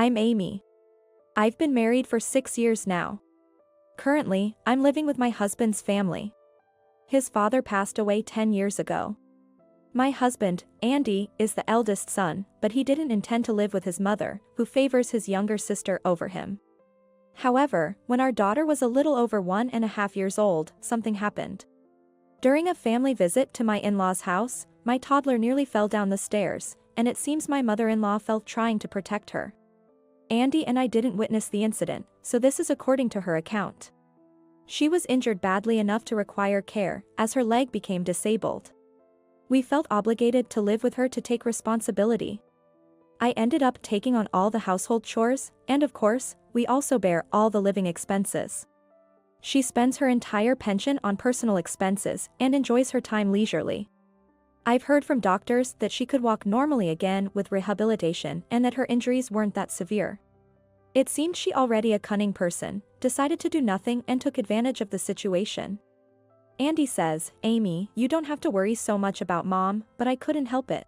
I'm Amy. I've been married for 6 years now. Currently, I'm living with my husband's family. His father passed away 10 years ago. My husband, Andy, is the eldest son, but he didn't intend to live with his mother, who favors his younger sister over him. However, when our daughter was a little over 1.5 years old, something happened. During a family visit to my in-laws' house, my toddler nearly fell down the stairs, and it seems my mother-in-law fell trying to protect her. Andy and I didn't witness the incident, so this is according to her account. She was injured badly enough to require care, as her leg became disabled. We felt obligated to live with her to take responsibility. I ended up taking on all the household chores, and of course, we also bear all the living expenses. She spends her entire pension on personal expenses and enjoys her time leisurely. I've heard from doctors that she could walk normally again with rehabilitation and that her injuries weren't that severe. It seemed she, already a cunning person, decided to do nothing and took advantage of the situation. Andy says, "Amy, you don't have to worry so much about Mom, but I couldn't help it."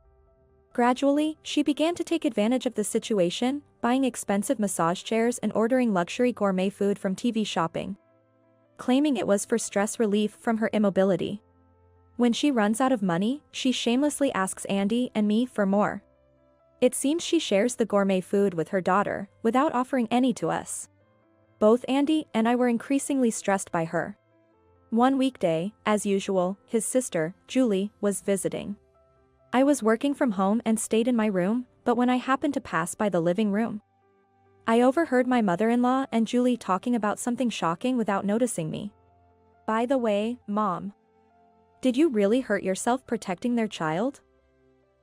Gradually, she began to take advantage of the situation, buying expensive massage chairs and ordering luxury gourmet food from TV shopping, claiming it was for stress relief from her immobility. When she runs out of money, she shamelessly asks Andy and me for more. It seems she shares the gourmet food with her daughter, without offering any to us. Both Andy and I were increasingly stressed by her. One weekday, as usual, his sister, Julie, was visiting. I was working from home and stayed in my room, but when I happened to pass by the living room, I overheard my mother-in-law and Julie talking about something shocking without noticing me. "By the way, Mom, did you really hurt yourself protecting their child?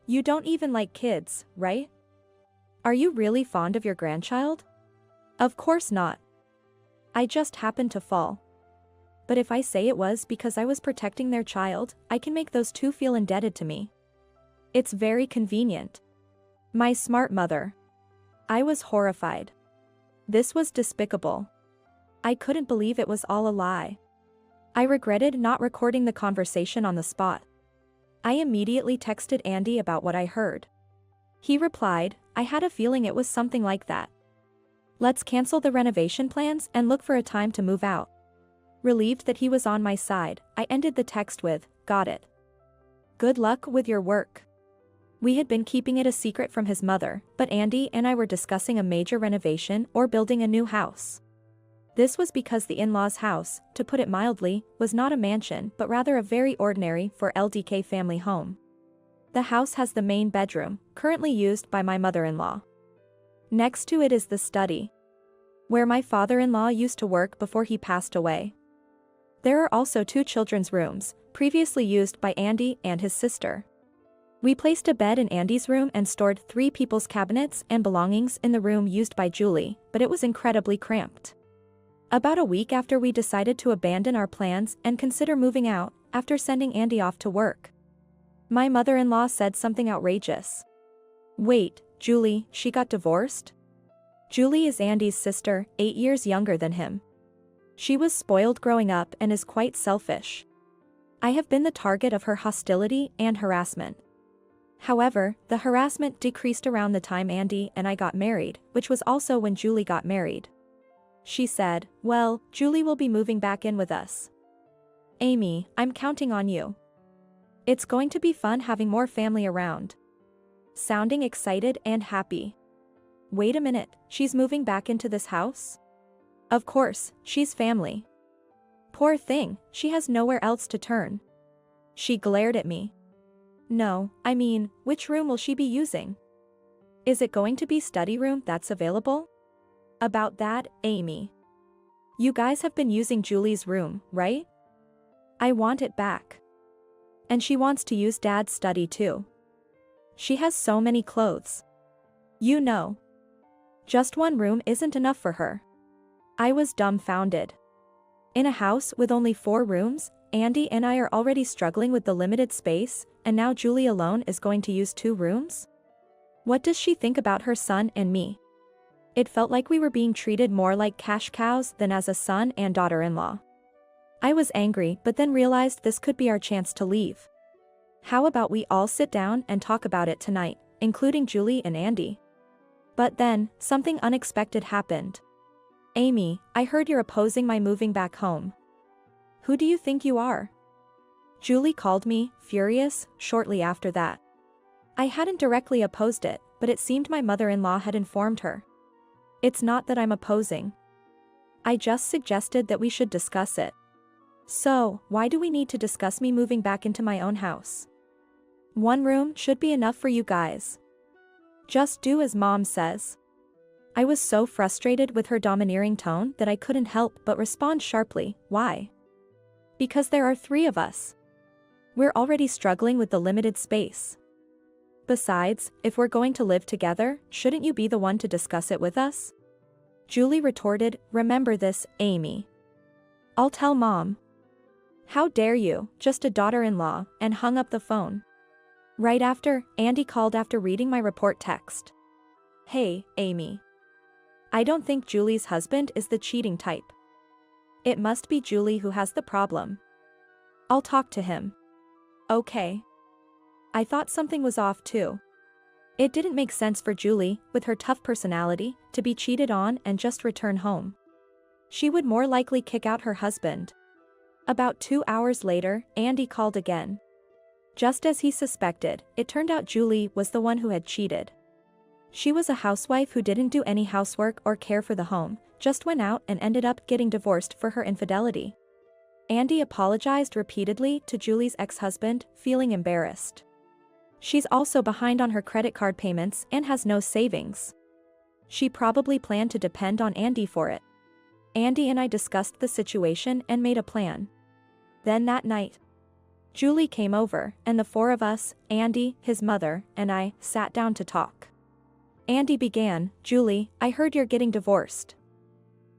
You don't even like kids, right? Are you really fond of your grandchild?" "Of course not. I just happened to fall. But if I say it was because I was protecting their child, I can make those two feel indebted to me. It's very convenient." My smart mother. I was horrified. This was despicable. I couldn't believe it was all a lie. I regretted not recording the conversation on the spot. I immediately texted Andy about what I heard. He replied, "I had a feeling it was something like that. Let's cancel the renovation plans and look for a time to move out." Relieved that he was on my side, I ended the text with, "Got it. Good luck with your work." We had been keeping it a secret from his mother, but Andy and I were discussing a major renovation or building a new house. This was because the in-laws' house, to put it mildly, was not a mansion but rather a very ordinary 4LDK family home. The house has the main bedroom, currently used by my mother-in-law. Next to it is the study, where my father-in-law used to work before he passed away. There are also 2 children's rooms, previously used by Andy and his sister. We placed a bed in Andy's room and stored 3 people's cabinets and belongings in the room used by Julie, but it was incredibly cramped. About a week after we decided to abandon our plans and consider moving out, after sending Andy off to work, my mother-in-law said something outrageous. "Wait, Julie, she got divorced?" Julie is Andy's sister, 8 years younger than him. She was spoiled growing up and is quite selfish. I have been the target of her hostility and harassment. However, the harassment decreased around the time Andy and I got married, which was also when Julie got married. She said, "Well, Julie will be moving back in with us. Amy, I'm counting on you. It's going to be fun having more family around." Sounding excited and happy. Wait a minute, she's moving back into this house? Of course, she's family. Poor thing, she has nowhere else to turn. She glared at me. No, I mean, which room will she be using? Is it going to be study room that's available? About that, Amy. You guys have been using Julie's room, right? I want it back. And she wants to use Dad's study too. She has so many clothes. You know. Just one room isn't enough for her. I was dumbfounded. In a house with only 4 rooms, Andy and I are already struggling with the limited space, and now Julie alone is going to use 2 rooms? What does she think about her son and me? It felt like we were being treated more like cash cows than as a son and daughter-in-law. I was angry but then realized this could be our chance to leave. How about we all sit down and talk about it tonight, including Julie and Andy? But then, something unexpected happened. Amy, I heard you're opposing my moving back home. Who do you think you are? Julie called me, furious, shortly after that. I hadn't directly opposed it, but it seemed my mother-in-law had informed her. It's not that I'm opposing. I just suggested that we should discuss it. So, why do we need to discuss me moving back into my own house? One room should be enough for you guys. Just do as Mom says. I was so frustrated with her domineering tone that I couldn't help but respond sharply. Why? Because there are 3 of us. We're already struggling with the limited space. Besides, if we're going to live together, shouldn't you be the one to discuss it with us? Julie retorted, remember this, Amy. I'll tell Mom. How dare you, just a daughter-in-law, and hung up the phone. Right after, Andy called after reading my report text. Hey, Amy. I don't think Julie's husband is the cheating type. It must be Julie who has the problem. I'll talk to him. Okay. I thought something was off too. It didn't make sense for Julie, with her tough personality, to be cheated on and just return home. She would more likely kick out her husband. About 2 hours later, Andy called again. Just as he suspected, it turned out Julie was the one who had cheated. She was a housewife who didn't do any housework or care for the home, just went out and ended up getting divorced for her infidelity. Andy apologized repeatedly to Julie's ex-husband, feeling embarrassed. She's also behind on her credit card payments and has no savings. She probably planned to depend on Andy for it. Andy and I discussed the situation and made a plan. Then that night, Julie came over, and the 4 of us, Andy, his mother, and I, sat down to talk. Andy began, Julie, I heard you're getting divorced.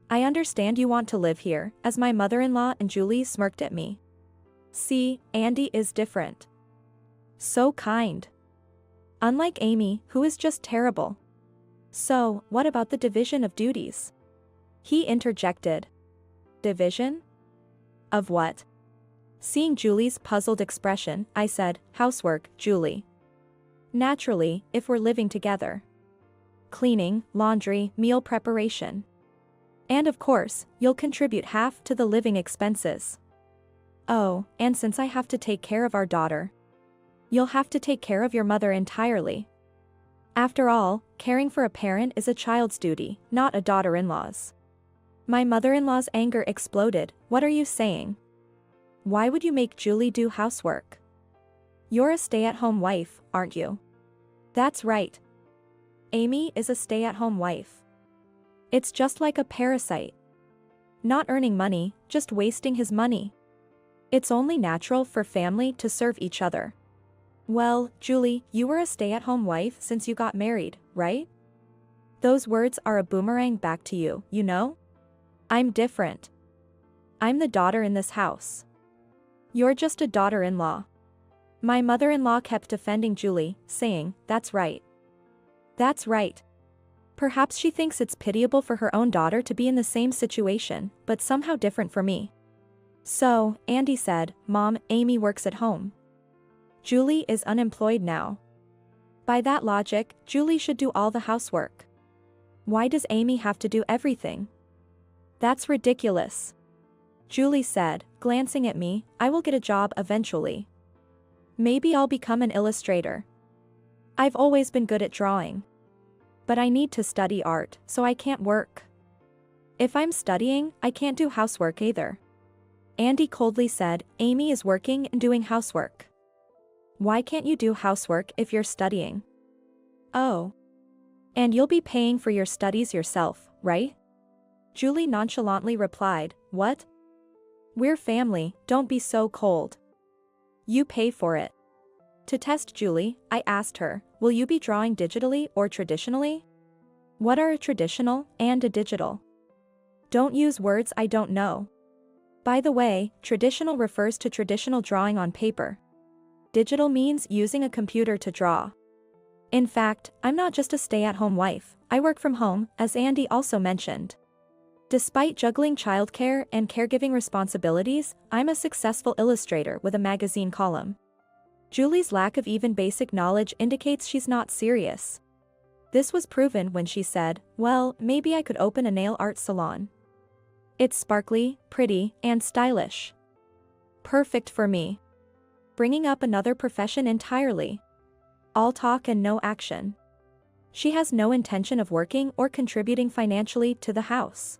I understand you want to live here, as my mother-in-law and Julie smirked at me. See, Andy is different. So kind. Unlike Amy, who is just terrible. So, what about the division of duties? He interjected. Division? Of what? Seeing Julie's puzzled expression, I said, housework, Julie. Naturally, if we're living together. Cleaning, laundry, meal preparation. And of course, you'll contribute half to the living expenses. Oh, and since I have to take care of our daughter, you'll have to take care of your mother entirely. After all, caring for a parent is a child's duty, not a daughter-in-law's. My mother-in-law's anger exploded. What are you saying? Why would you make Julie do housework? You're a stay-at-home wife, aren't you? That's right. Amy is a stay-at-home wife. It's just like a parasite. Not earning money, just wasting his money. It's only natural for family to serve each other. Well, Julie, you were a stay-at-home wife since you got married, right? Those words are a boomerang back to you, you know? I'm different. I'm the daughter in this house. You're just a daughter-in-law. My mother-in-law kept defending Julie, saying, that's right. That's right. Perhaps she thinks it's pitiable for her own daughter to be in the same situation, but somehow different for me. So, Andy said, Mom, Amy works at home. Julie is unemployed now. By that logic, Julie should do all the housework. Why does Amy have to do everything? That's ridiculous. Julie said, glancing at me, I will get a job eventually. Maybe I'll become an illustrator. I've always been good at drawing. But I need to study art, so I can't work. If I'm studying, I can't do housework either. Andy coldly said, Amy is working and doing housework. Why can't you do housework if you're studying? Oh. And you'll be paying for your studies yourself, right? Julie nonchalantly replied, what? We're family, don't be so cold. You pay for it. To test Julie, I asked her, will you be drawing digitally or traditionally? What are a traditional and a digital? Don't use words I don't know. By the way, traditional refers to traditional drawing on paper. Digital means using a computer to draw. In fact, I'm not just a stay-at-home wife, I work from home, as Andy also mentioned. Despite juggling childcare and caregiving responsibilities, I'm a successful illustrator with a magazine column. Julie's lack of even basic knowledge indicates she's not serious. This was proven when she said, "Well, maybe I could open a nail art salon. It's sparkly, pretty, and stylish. Perfect for me." Bringing up another profession entirely. All talk and no action. She has no intention of working or contributing financially to the house.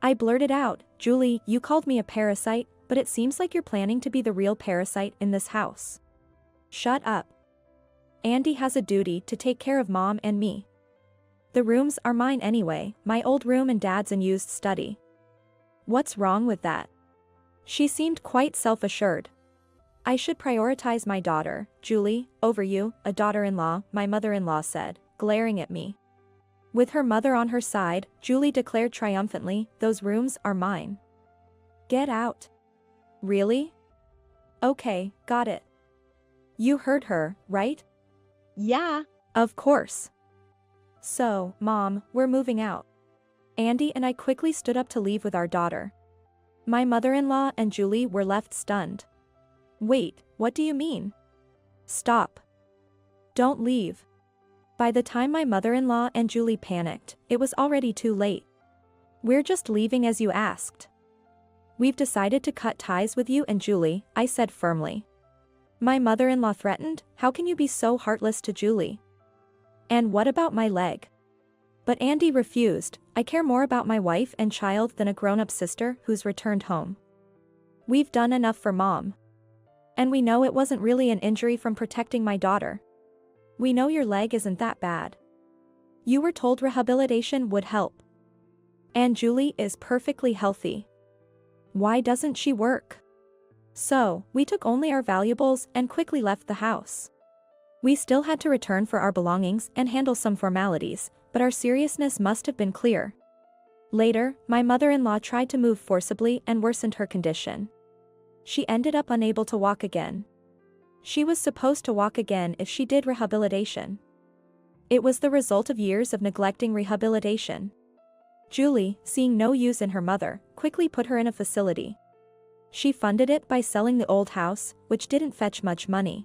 I blurted out, "Julie, you called me a parasite, but it seems like you're planning to be the real parasite in this house." "Shut up. Andy has a duty to take care of Mom and me. The rooms are mine anyway, my old room and Dad's unused study. What's wrong with that?" She seemed quite self-assured. "I should prioritize my daughter, Julie, over you, a daughter-in-law," my mother-in-law said, glaring at me. With her mother on her side, Julie declared triumphantly, "Those rooms are mine. Get out." "Really? Okay, got it. You heard her, right?" "Yeah, of course. So, Mom, we're moving out." Andy and I quickly stood up to leave with our daughter. My mother-in-law and Julie were left stunned. "Wait, what do you mean? Stop. Don't leave." By the time my mother-in-law and Julie panicked, it was already too late. "We're just leaving as you asked. We've decided to cut ties with you and Julie," I said firmly. My mother-in-law threatened, "How can you be so heartless to Julie? And what about my leg?" But Andy refused. "I care more about my wife and child than a grown-up sister who's returned home. We've done enough for Mom. And we know it wasn't really an injury from protecting my daughter. We know your leg isn't that bad. You were told rehabilitation would help. And Julie is perfectly healthy. Why doesn't she work?" So, we took only our valuables and quickly left the house. We still had to return for our belongings and handle some formalities, but our seriousness must have been clear. Later, my mother-in-law tried to move forcibly and worsened her condition. She ended up unable to walk again. She was supposed to walk again if she did rehabilitation. It was the result of years of neglecting rehabilitation. Julie, seeing no use in her mother, quickly put her in a facility. She funded it by selling the old house, which didn't fetch much money.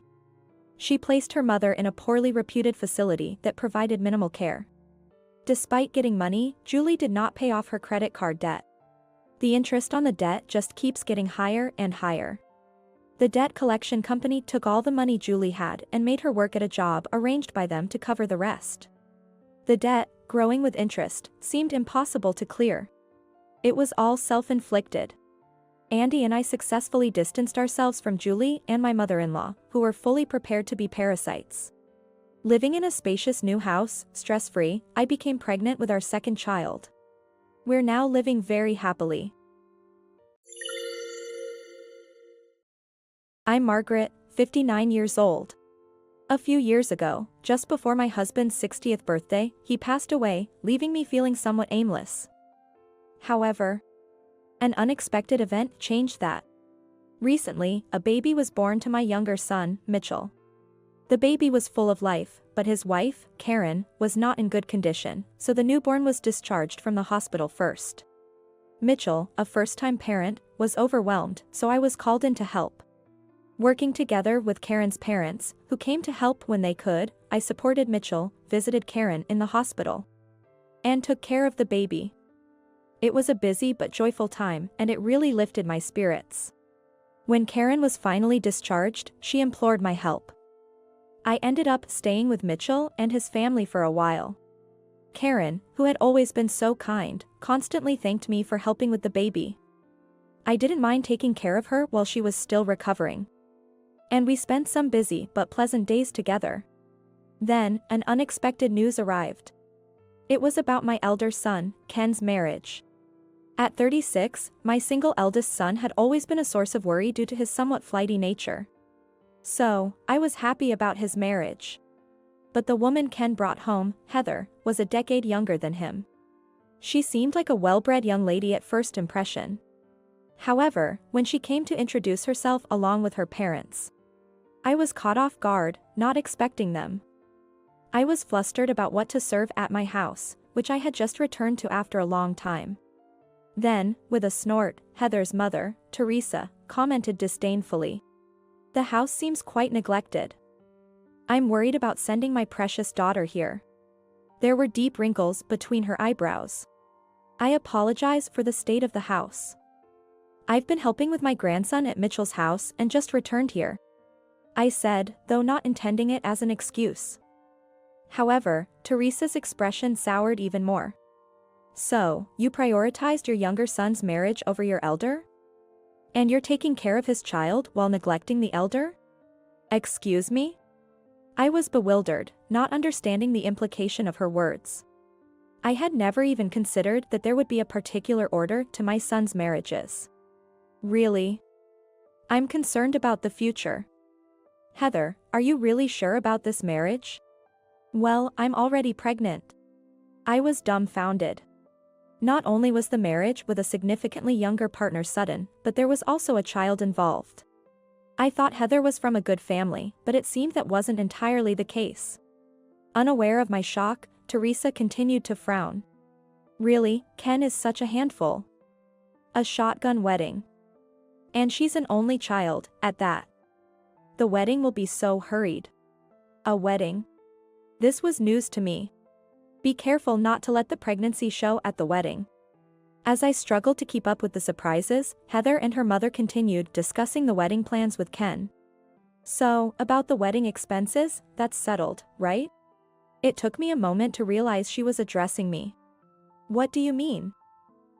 She placed her mother in a poorly reputed facility that provided minimal care. Despite getting money, Julie did not pay off her credit card debt. The interest on the debt just keeps getting higher and higher. The debt collection company took all the money Julie had and made her work at a job arranged by them to cover the rest. The debt, growing with interest, seemed impossible to clear. It was all self-inflicted. Andy and I successfully distanced ourselves from Julie and my mother-in-law, who were fully prepared to be parasites. Living in a spacious new house, stress-free, I became pregnant with our second child. We're now living very happily. I'm Margaret, 59 years old. A few years ago, just before my husband's 60th birthday, he passed away, leaving me feeling somewhat aimless. However, an unexpected event changed that. Recently, a baby was born to my younger son, Mitchell. The baby was full of life, but his wife, Karen, was not in good condition, so the newborn was discharged from the hospital first. Mitchell, a first-time parent, was overwhelmed, so I was called in to help. Working together with Karen's parents, who came to help when they could, I supported Mitchell, visited Karen in the hospital, and took care of the baby. It was a busy but joyful time, and it really lifted my spirits. When Karen was finally discharged, she implored my help. I ended up staying with Mitchell and his family for a while. Karen, who had always been so kind, constantly thanked me for helping with the baby. I didn't mind taking care of her while she was still recovering. And we spent some busy but pleasant days together. Then, an unexpected news arrived. It was about my elder son, Ken's marriage. At 36, my single eldest son had always been a source of worry due to his somewhat flighty nature. So, I was happy about his marriage. But the woman Ken brought home, Heather, was a decade younger than him. She seemed like a well-bred young lady at first impression. However, when she came to introduce herself along with her parents, I was caught off guard, not expecting them. I was flustered about what to serve at my house, which I had just returned to after a long time. Then, with a snort, Heather's mother, Teresa, commented disdainfully, "The house seems quite neglected. I'm worried about sending my precious daughter here." There were deep wrinkles between her eyebrows. I apologize for the state of the house. I've been helping with my grandson at Mitchell's house and just returned here, I said, though not intending it as an excuse. However, Teresa's expression soured even more. So, you prioritized your younger son's marriage over your elder? And you're taking care of his child while neglecting the elder? Excuse me? I was bewildered, not understanding the implication of her words. I had never even considered that there would be a particular order to my son's marriages. Really? I'm concerned about the future. Heather, are you really sure about this marriage? Well, I'm already pregnant. I was dumbfounded. Not only was the marriage with a significantly younger partner sudden, but there was also a child involved. I thought Heather was from a good family, but it seemed that wasn't entirely the case. Unaware of my shock, Teresa continued to frown. Really, Ken is such a handful. A shotgun wedding. And she's an only child, at that. The wedding will be so hurried. A wedding? This was news to me. Be careful not to let the pregnancy show at the wedding. As I struggled to keep up with the surprises, Heather and her mother continued discussing the wedding plans with Ken. So, about the wedding expenses, that's settled, right? It took me a moment to realize she was addressing me. What do you mean?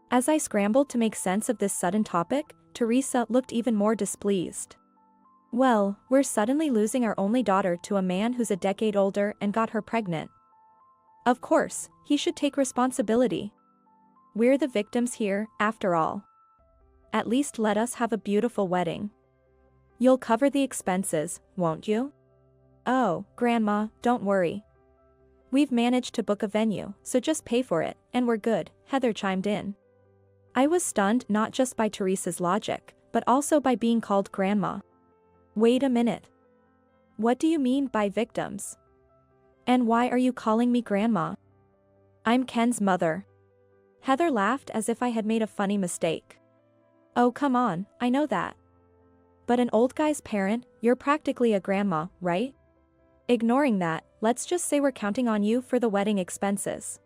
As I scrambled to make sense of this sudden topic, Teresa looked even more displeased. Well, we're suddenly losing our only daughter to a man who's a decade older and got her pregnant. Of course, he should take responsibility. We're the victims here, after all. At least let us have a beautiful wedding. You'll cover the expenses, won't you? Oh, Grandma, don't worry. We've managed to book a venue, so just pay for it, and we're good, Heather chimed in. I was stunned not just by Teresa's logic, but also by being called Grandma. Wait a minute. What do you mean by victims? And why are you calling me Grandma? I'm Ken's mother. Heather laughed as if I had made a funny mistake. Oh come on, I know that. But an old guy's parent, you're practically a grandma, right? Ignoring that, let's just say we're counting on you for the wedding expenses.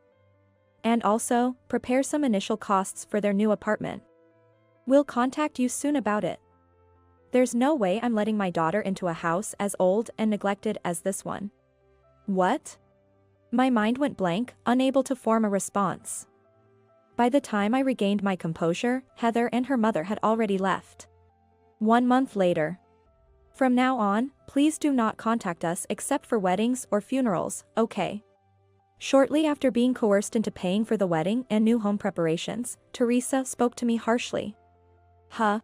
And also, prepare some initial costs for their new apartment. We'll contact you soon about it. There's no way I'm letting my daughter into a house as old and neglected as this one. What? My mind went blank, unable to form a response. By the time I regained my composure, Heather and her mother had already left. 1 month later. From now on, please do not contact us except for weddings or funerals, okay? Shortly after being coerced into paying for the wedding and new home preparations, Teresa spoke to me harshly. Huh?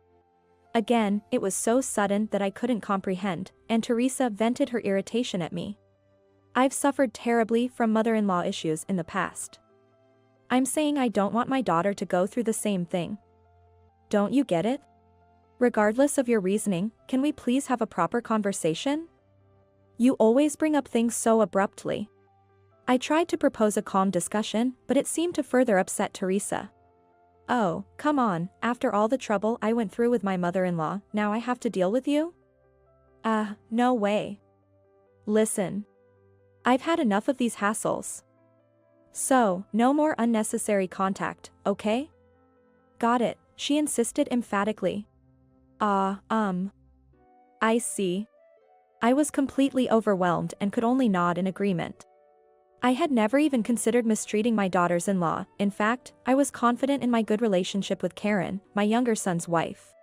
Again, it was so sudden that I couldn't comprehend, and Teresa vented her irritation at me. I've suffered terribly from mother-in-law issues in the past. I'm saying I don't want my daughter to go through the same thing. Don't you get it? Regardless of your reasoning, can we please have a proper conversation? You always bring up things so abruptly. I tried to propose a calm discussion, but it seemed to further upset Teresa. Oh, come on, after all the trouble I went through with my mother-in-law, now I have to deal with you? No way. Listen. I've had enough of these hassles. So, no more unnecessary contact, okay? Got it, she insisted emphatically. I see. I was completely overwhelmed and could only nod in agreement. I had never even considered mistreating my daughters-in-law. In fact, I was confident in my good relationship with Karen, my younger son's wife.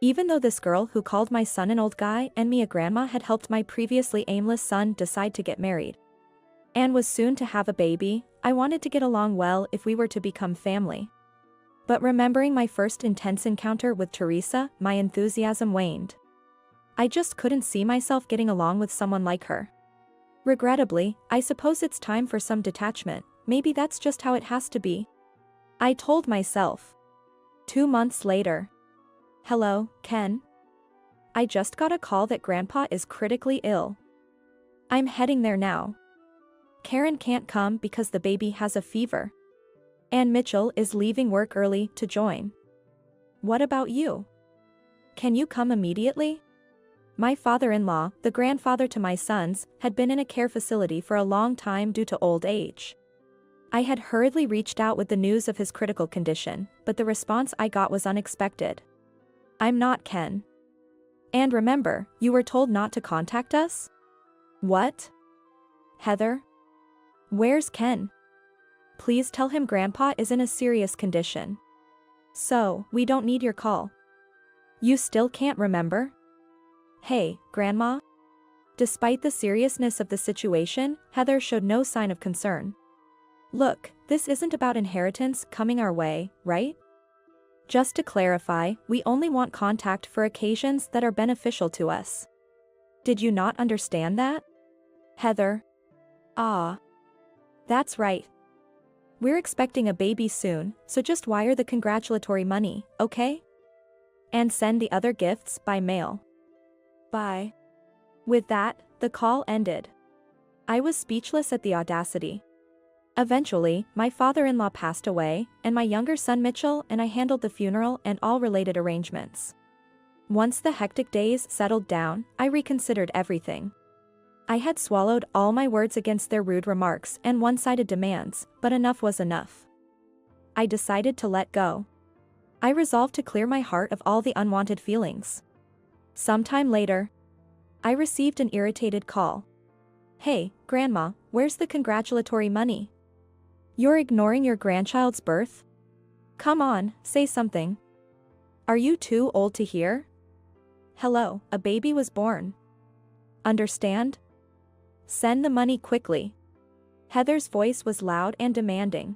Even though this girl who called my son an old guy and me a grandma had helped my previously aimless son decide to get married and was soon to have a baby, I wanted to get along well if we were to become family. But remembering my first intense encounter with Teresa, my enthusiasm waned. I just couldn't see myself getting along with someone like her. Regrettably, I suppose it's time for some detachment, maybe that's just how it has to be. I told myself. 2 months later. Hello, Ken? I just got a call that Grandpa is critically ill. I'm heading there now. Karen can't come because the baby has a fever. And Mitchell is leaving work early to join. What about you? Can you come immediately? My father-in-law, the grandfather to my sons, had been in a care facility for a long time due to old age. I had hurriedly reached out with the news of his critical condition, but the response I got was unexpected. "I'm not Ken. And remember, you were told not to contact us?" "What? Heather? Where's Ken? Please tell him Grandpa is in a serious condition. So, we don't need your call. You still can't remember?" "Hey, Grandma?" Despite the seriousness of the situation, Heather showed no sign of concern. "Look, this isn't about inheritance coming our way, right? Just to clarify, we only want contact for occasions that are beneficial to us. Did you not understand that?" Heather. "Ah. That's right. We're expecting a baby soon, so just wire the congratulatory money, okay? And send the other gifts by mail. Bye." With that, the call ended. I was speechless at the audacity. Eventually, my father-in-law passed away, and my younger son Mitchell and I handled the funeral and all related arrangements. Once the hectic days settled down, I reconsidered everything. I had swallowed all my words against their rude remarks and one-sided demands, but enough was enough. I decided to let go. I resolved to clear my heart of all the unwanted feelings. Sometime later, I received an irritated call. "Hey, Grandma, where's the congratulatory money? You're ignoring your grandchild's birth? Come on, say something. Are you too old to hear? Hello, a baby was born. Understand? Send the money quickly." Heather's voice was loud and demanding.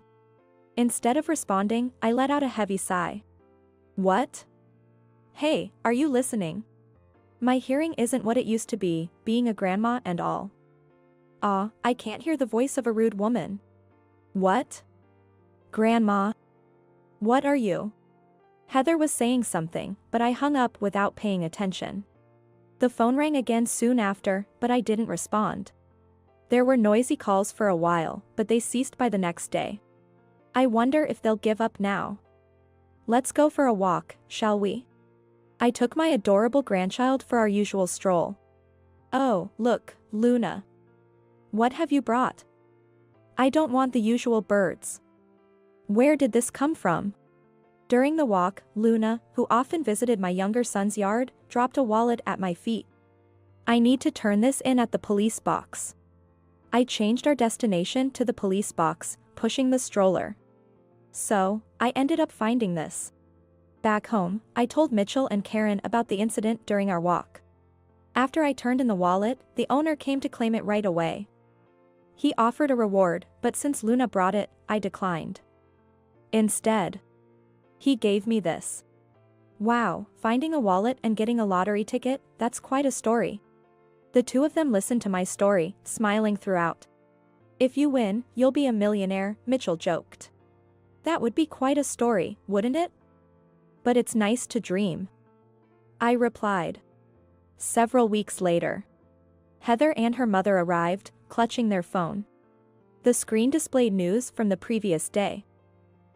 Instead of responding, I let out a heavy sigh. "What? Hey, are you listening? My hearing isn't what it used to be, being a grandma and all. I can't hear the voice of a rude woman. What? Grandma? What are you?" Heather was saying something, but I hung up without paying attention. The phone rang again soon after, but I didn't respond. There were noisy calls for a while, but they ceased by the next day. I wonder if they'll give up now. "Let's go for a walk, shall we?" I took my adorable grandchild for our usual stroll. "Oh, look, Luna. What have you brought?" "I don't want the usual birds." "Where did this come from?" During the walk, Luna, who often visited my younger son's yard, dropped a wallet at my feet. "I need to turn this in at the police box." I changed our destination to the police box, pushing the stroller. So, I ended up finding this. Back home, I told Mitchell and Karen about the incident during our walk. After I turned in the wallet, the owner came to claim it right away. He offered a reward, but since Luna brought it, I declined. Instead, he gave me this. Wow, finding a wallet and getting a lottery ticket, that's quite a story. The two of them listened to my story, smiling throughout. "If you win, you'll be a millionaire," Mitchell joked. "That would be quite a story, wouldn't it? But it's nice to dream," I replied. Several weeks later, Heather and her mother arrived, clutching their phone. The screen displayed news from the previous day.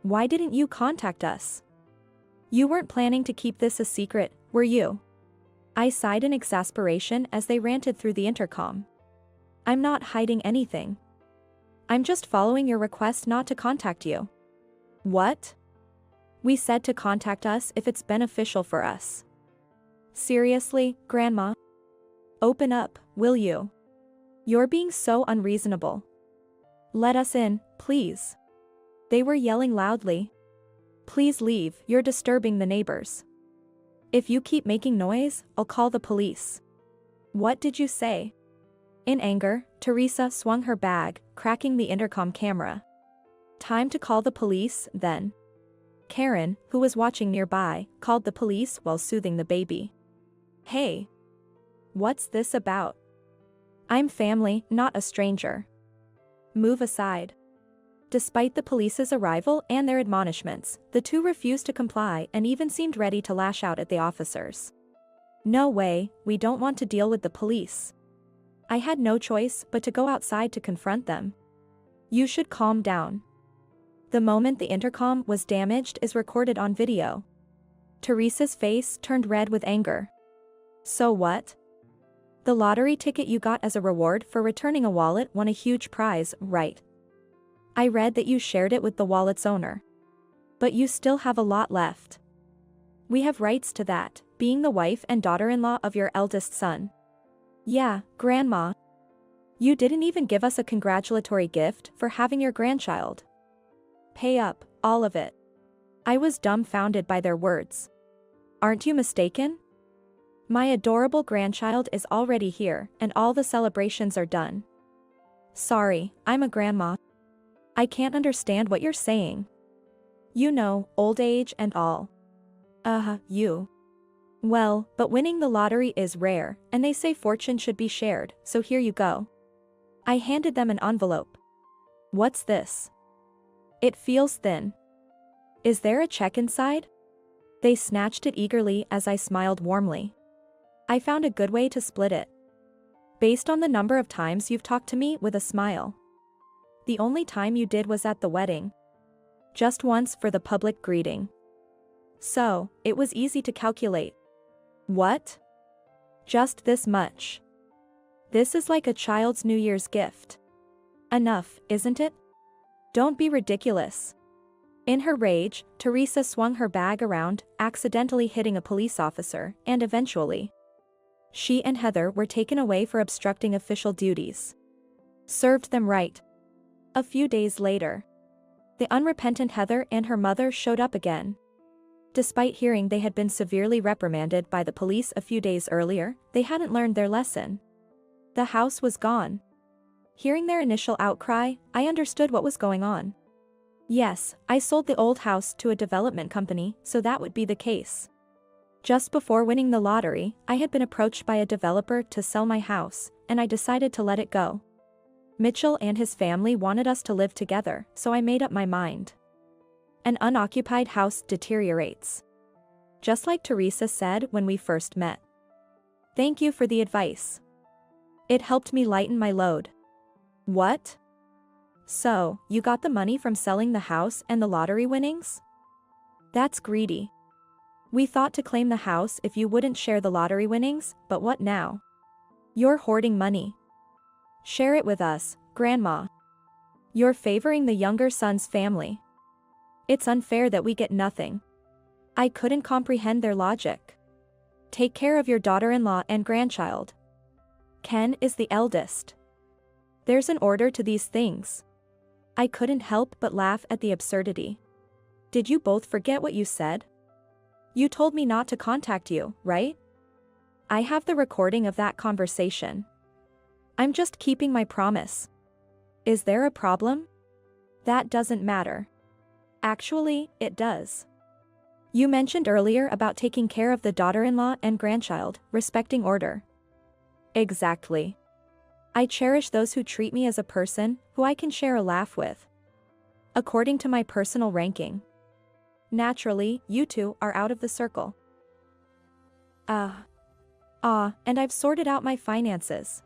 "Why didn't you contact us? You weren't planning to keep this a secret, were you?" I sighed in exasperation as they ranted through the intercom. "I'm not hiding anything. I'm just following your request not to contact you." "What?" "We said to contact us if it's beneficial for us." "Seriously, Grandma? Open up, will you? You're being so unreasonable. Let us in, please." They were yelling loudly. "Please leave, you're disturbing the neighbors. If you keep making noise, I'll call the police." "What did you say?" In anger, Teresa swung her bag, cracking the intercom camera. "Time to call the police, then." Karen, who was watching nearby, called the police while soothing the baby. "Hey. What's this about? I'm family, not a stranger. Move aside." Despite the police's arrival and their admonishments, the two refused to comply and even seemed ready to lash out at the officers. "No way, we don't want to deal with the police." I had no choice but to go outside to confront them. "You should calm down." The moment the intercom was damaged is recorded on video. Teresa's face turned red with anger. "So what? The lottery ticket you got as a reward for returning a wallet won a huge prize, right? I read that you shared it with the wallet's owner. But you still have a lot left. We have rights to that, being the wife and daughter-in-law of your eldest son. Yeah, Grandma. You didn't even give us a congratulatory gift for having your grandchild. Pay up, all of it. I was dumbfounded by their words. Aren't you mistaken? My adorable grandchild is already here, and all the celebrations are done. Sorry, I'm a grandma. I can't understand what you're saying. You know, old age and all. You. Well, but winning the lottery is rare, and they say fortune should be shared, so here you go. I handed them an envelope. What's this? It feels thin. Is there a check inside? They snatched it eagerly as I smiled warmly. I found a good way to split it. Based on the number of times you've talked to me with a smile. The only time you did was at the wedding. Just once for the public greeting. So, it was easy to calculate. What? Just this much. This is like a child's New Year's gift. Enough, isn't it? Don't be ridiculous. In her rage, Teresa swung her bag around, accidentally hitting a police officer, and eventually, she and Heather were taken away for obstructing official duties. Served them right. A few days later, the unrepentant Heather and her mother showed up again. Despite hearing they had been severely reprimanded by the police a few days earlier, they hadn't learned their lesson. The house was gone. Hearing their initial outcry, I understood what was going on. Yes, I sold the old house to a development company, so that would be the case. Just before winning the lottery, I had been approached by a developer to sell my house, and I decided to let it go. Mitchell and his family wanted us to live together, so I made up my mind. An unoccupied house deteriorates. Just like Teresa said when we first met. Thank you for the advice. It helped me lighten my load. What? So, you got the money from selling the house and the lottery winnings? That's greedy. We thought to claim the house if you wouldn't share the lottery winnings, but what now? You're hoarding money. Share it with us, Grandma. You're favoring the younger son's family. It's unfair that we get nothing. I couldn't comprehend their logic. Take care of your daughter-in-law and grandchild. Ken is the eldest. There's an order to these things. I couldn't help but laugh at the absurdity. Did you both forget what you said? You told me not to contact you, right? I have the recording of that conversation. I'm just keeping my promise. Is there a problem? That doesn't matter. Actually, it does. You mentioned earlier about taking care of the daughter-in-law and grandchild, respecting order. Exactly. I cherish those who treat me as a person who I can share a laugh with. According to my personal ranking. Naturally, you two are out of the circle. And I've sorted out my finances.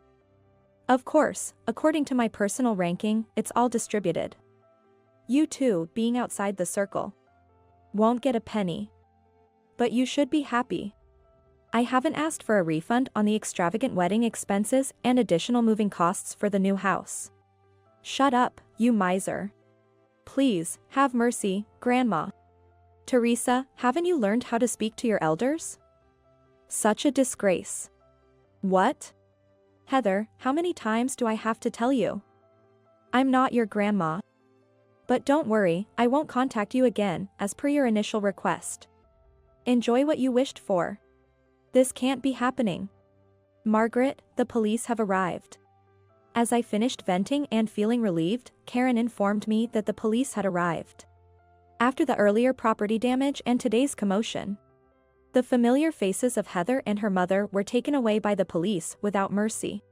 Of course, according to my personal ranking, it's all distributed. You two, being outside the circle, won't get a penny. But you should be happy. I haven't asked for a refund on the extravagant wedding expenses and additional moving costs for the new house. Shut up, you miser. Please, have mercy, Grandma. Teresa, haven't you learned how to speak to your elders? Such a disgrace. What? Heather, how many times do I have to tell you? I'm not your grandma. But don't worry, I won't contact you again, as per your initial request. Enjoy what you wished for. This can't be happening. Margaret, the police have arrived. As I finished venting and feeling relieved, Karen informed me that the police had arrived. After the earlier property damage and today's commotion, the familiar faces of Heather and her mother were taken away by the police without mercy.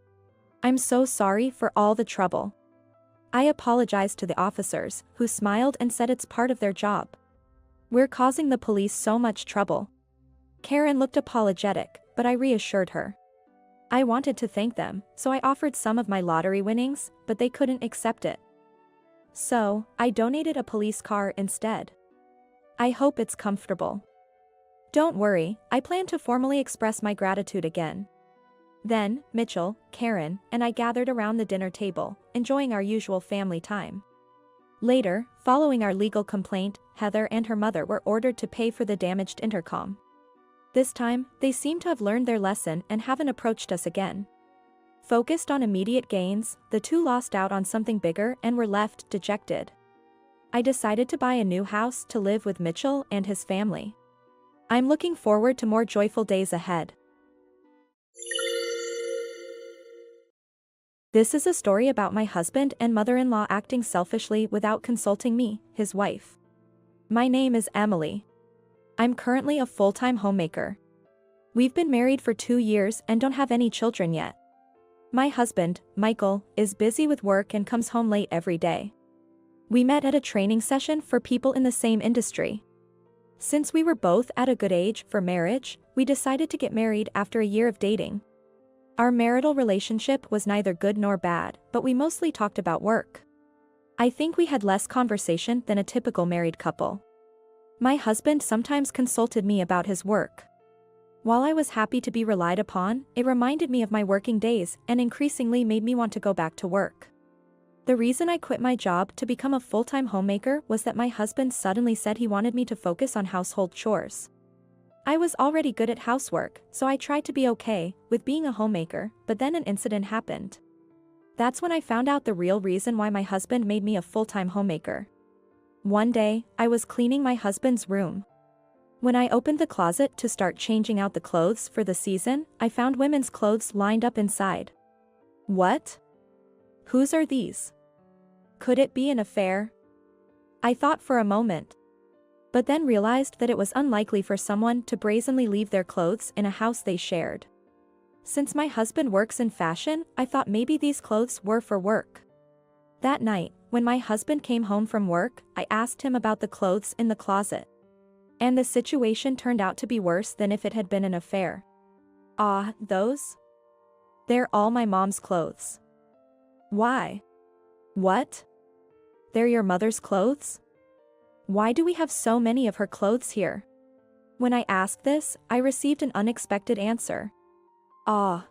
I'm so sorry for all the trouble. I apologized to the officers, who smiled and said it's part of their job. We're causing the police so much trouble. Karen looked apologetic, but I reassured her. I wanted to thank them, so I offered some of my lottery winnings, but they couldn't accept it. So, I donated a police car instead. I hope it's comfortable. Don't worry, I plan to formally express my gratitude again. Then, Mitchell, Karen, and I gathered around the dinner table, enjoying our usual family time. Later, following our legal complaint, Heather and her mother were ordered to pay for the damaged intercom. This time, they seem to have learned their lesson and haven't approached us again. Focused on immediate gains, the two lost out on something bigger and were left dejected. I decided to buy a new house to live with Mitchell and his family. I'm looking forward to more joyful days ahead. This is a story about my husband and mother-in-law acting selfishly without consulting me, his wife. My name is Emily. I'm currently a full-time homemaker. We've been married for 2 years and don't have any children yet. My husband, Michael, is busy with work and comes home late every day. We met at a training session for people in the same industry. Since we were both at a good age for marriage, we decided to get married after a year of dating. Our marital relationship was neither good nor bad, but we mostly talked about work. I think we had less conversation than a typical married couple. My husband sometimes consulted me about his work. While I was happy to be relied upon, it reminded me of my working days and increasingly made me want to go back to work. The reason I quit my job to become a full-time homemaker was that my husband suddenly said he wanted me to focus on household chores. I was already good at housework, so I tried to be okay with being a homemaker, but then an incident happened. That's when I found out the real reason why my husband made me a full-time homemaker. One day, I was cleaning my husband's room. When I opened the closet to start changing out the clothes for the season, I found women's clothes lined up inside. What? Whose are these? Could it be an affair? I thought for a moment, but then realized that it was unlikely for someone to brazenly leave their clothes in a house they shared. Since my husband works in fashion, I thought maybe these clothes were for work. That night, when my husband came home from work, I asked him about the clothes in the closet. And the situation turned out to be worse than if it had been an affair. Ah, those? They're all my mom's clothes. Why? What? They're your mother's clothes? Why do we have so many of her clothes here? When I asked this, I received an unexpected answer. Ah.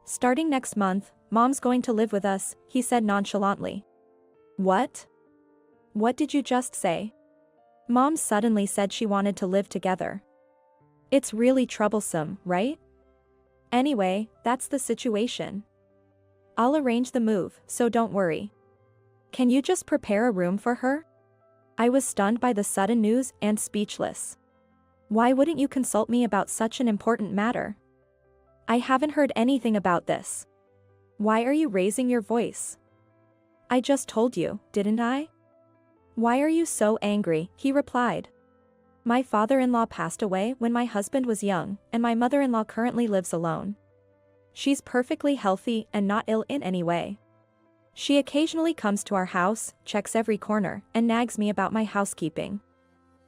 Starting next month, Mom's going to live with us, he said nonchalantly. What? What did you just say? Mom suddenly said she wanted to live together. It's really troublesome, right? Anyway, that's the situation. I'll arrange the move, so don't worry. Can you just prepare a room for her? I was stunned by the sudden news and speechless. Why wouldn't you consult me about such an important matter? I haven't heard anything about this. Why are you raising your voice? I just told you, didn't I? Why are you so angry? He replied. My father-in-law passed away when my husband was young, and my mother-in-law currently lives alone. She's perfectly healthy and not ill in any way. She occasionally comes to our house, checks every corner, and nags me about my housekeeping.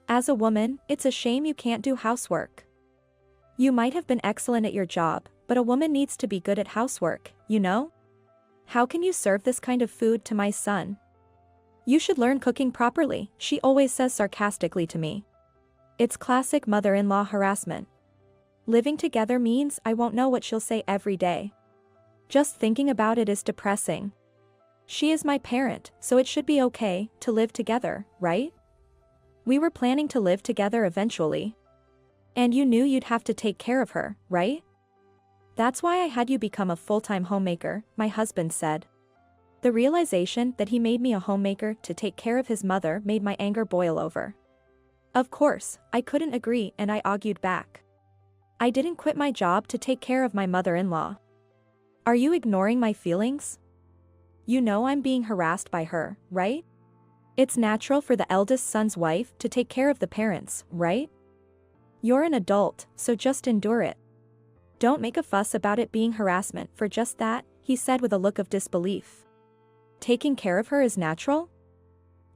As a woman, it's a shame you can't do housework. You might have been excellent at your job, but a woman needs to be good at housework, you know? How can you serve this kind of food to my son? You should learn cooking properly, she always says sarcastically to me. It's classic mother-in-law harassment. Living together means I won't know what she'll say every day. Just thinking about it is depressing. She is my parent, so it should be okay to live together, right? We were planning to live together eventually. And you knew you'd have to take care of her, right? That's why I had you become a full-time homemaker, my husband said. The realization that he made me a homemaker to take care of his mother made my anger boil over. Of course, I couldn't agree and I argued back. I didn't quit my job to take care of my mother-in-law. Are you ignoring my feelings? You know I'm being harassed by her, right? It's natural for the eldest son's wife to take care of the parents, right? You're an adult, so just endure it. Don't make a fuss about it being harassment for just that, he said with a look of disbelief. Taking care of her is natural?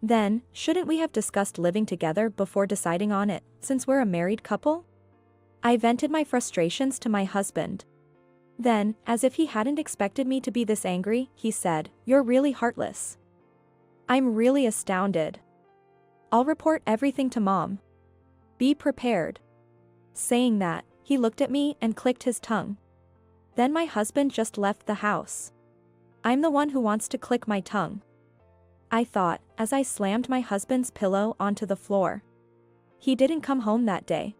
Then, shouldn't we have discussed living together before deciding on it, since we're a married couple? I vented my frustrations to my husband. Then, as if he hadn't expected me to be this angry, he said, "You're really heartless." I'm really astounded. I'll report everything to Mom. Be prepared. Saying that, he looked at me and clicked his tongue. Then my husband just left the house. I'm the one who wants to click my tongue, I thought, as I slammed my husband's pillow onto the floor. He didn't come home that day.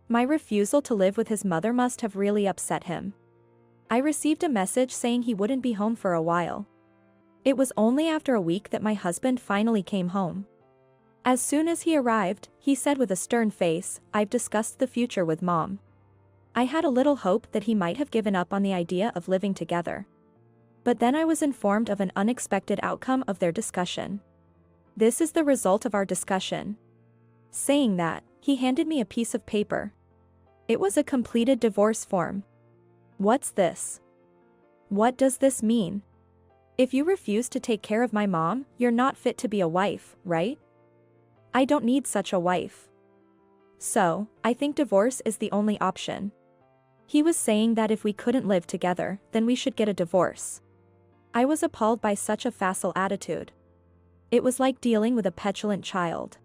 My refusal to live with his mother must have really upset him. I received a message saying he wouldn't be home for a while. It was only after a week that my husband finally came home. As soon as he arrived, he said with a stern face, "I've discussed the future with Mom." I had a little hope that he might have given up on the idea of living together. But then I was informed of an unexpected outcome of their discussion. "This is the result of our discussion." Saying that, he handed me a piece of paper. It was a completed divorce form. What's this? What does this mean? If you refuse to take care of my mom, you're not fit to be a wife, right? I don't need such a wife. So, I think divorce is the only option. He was saying that if we couldn't live together, then we should get a divorce. I was appalled by such a facile attitude. It was like dealing with a petulant child.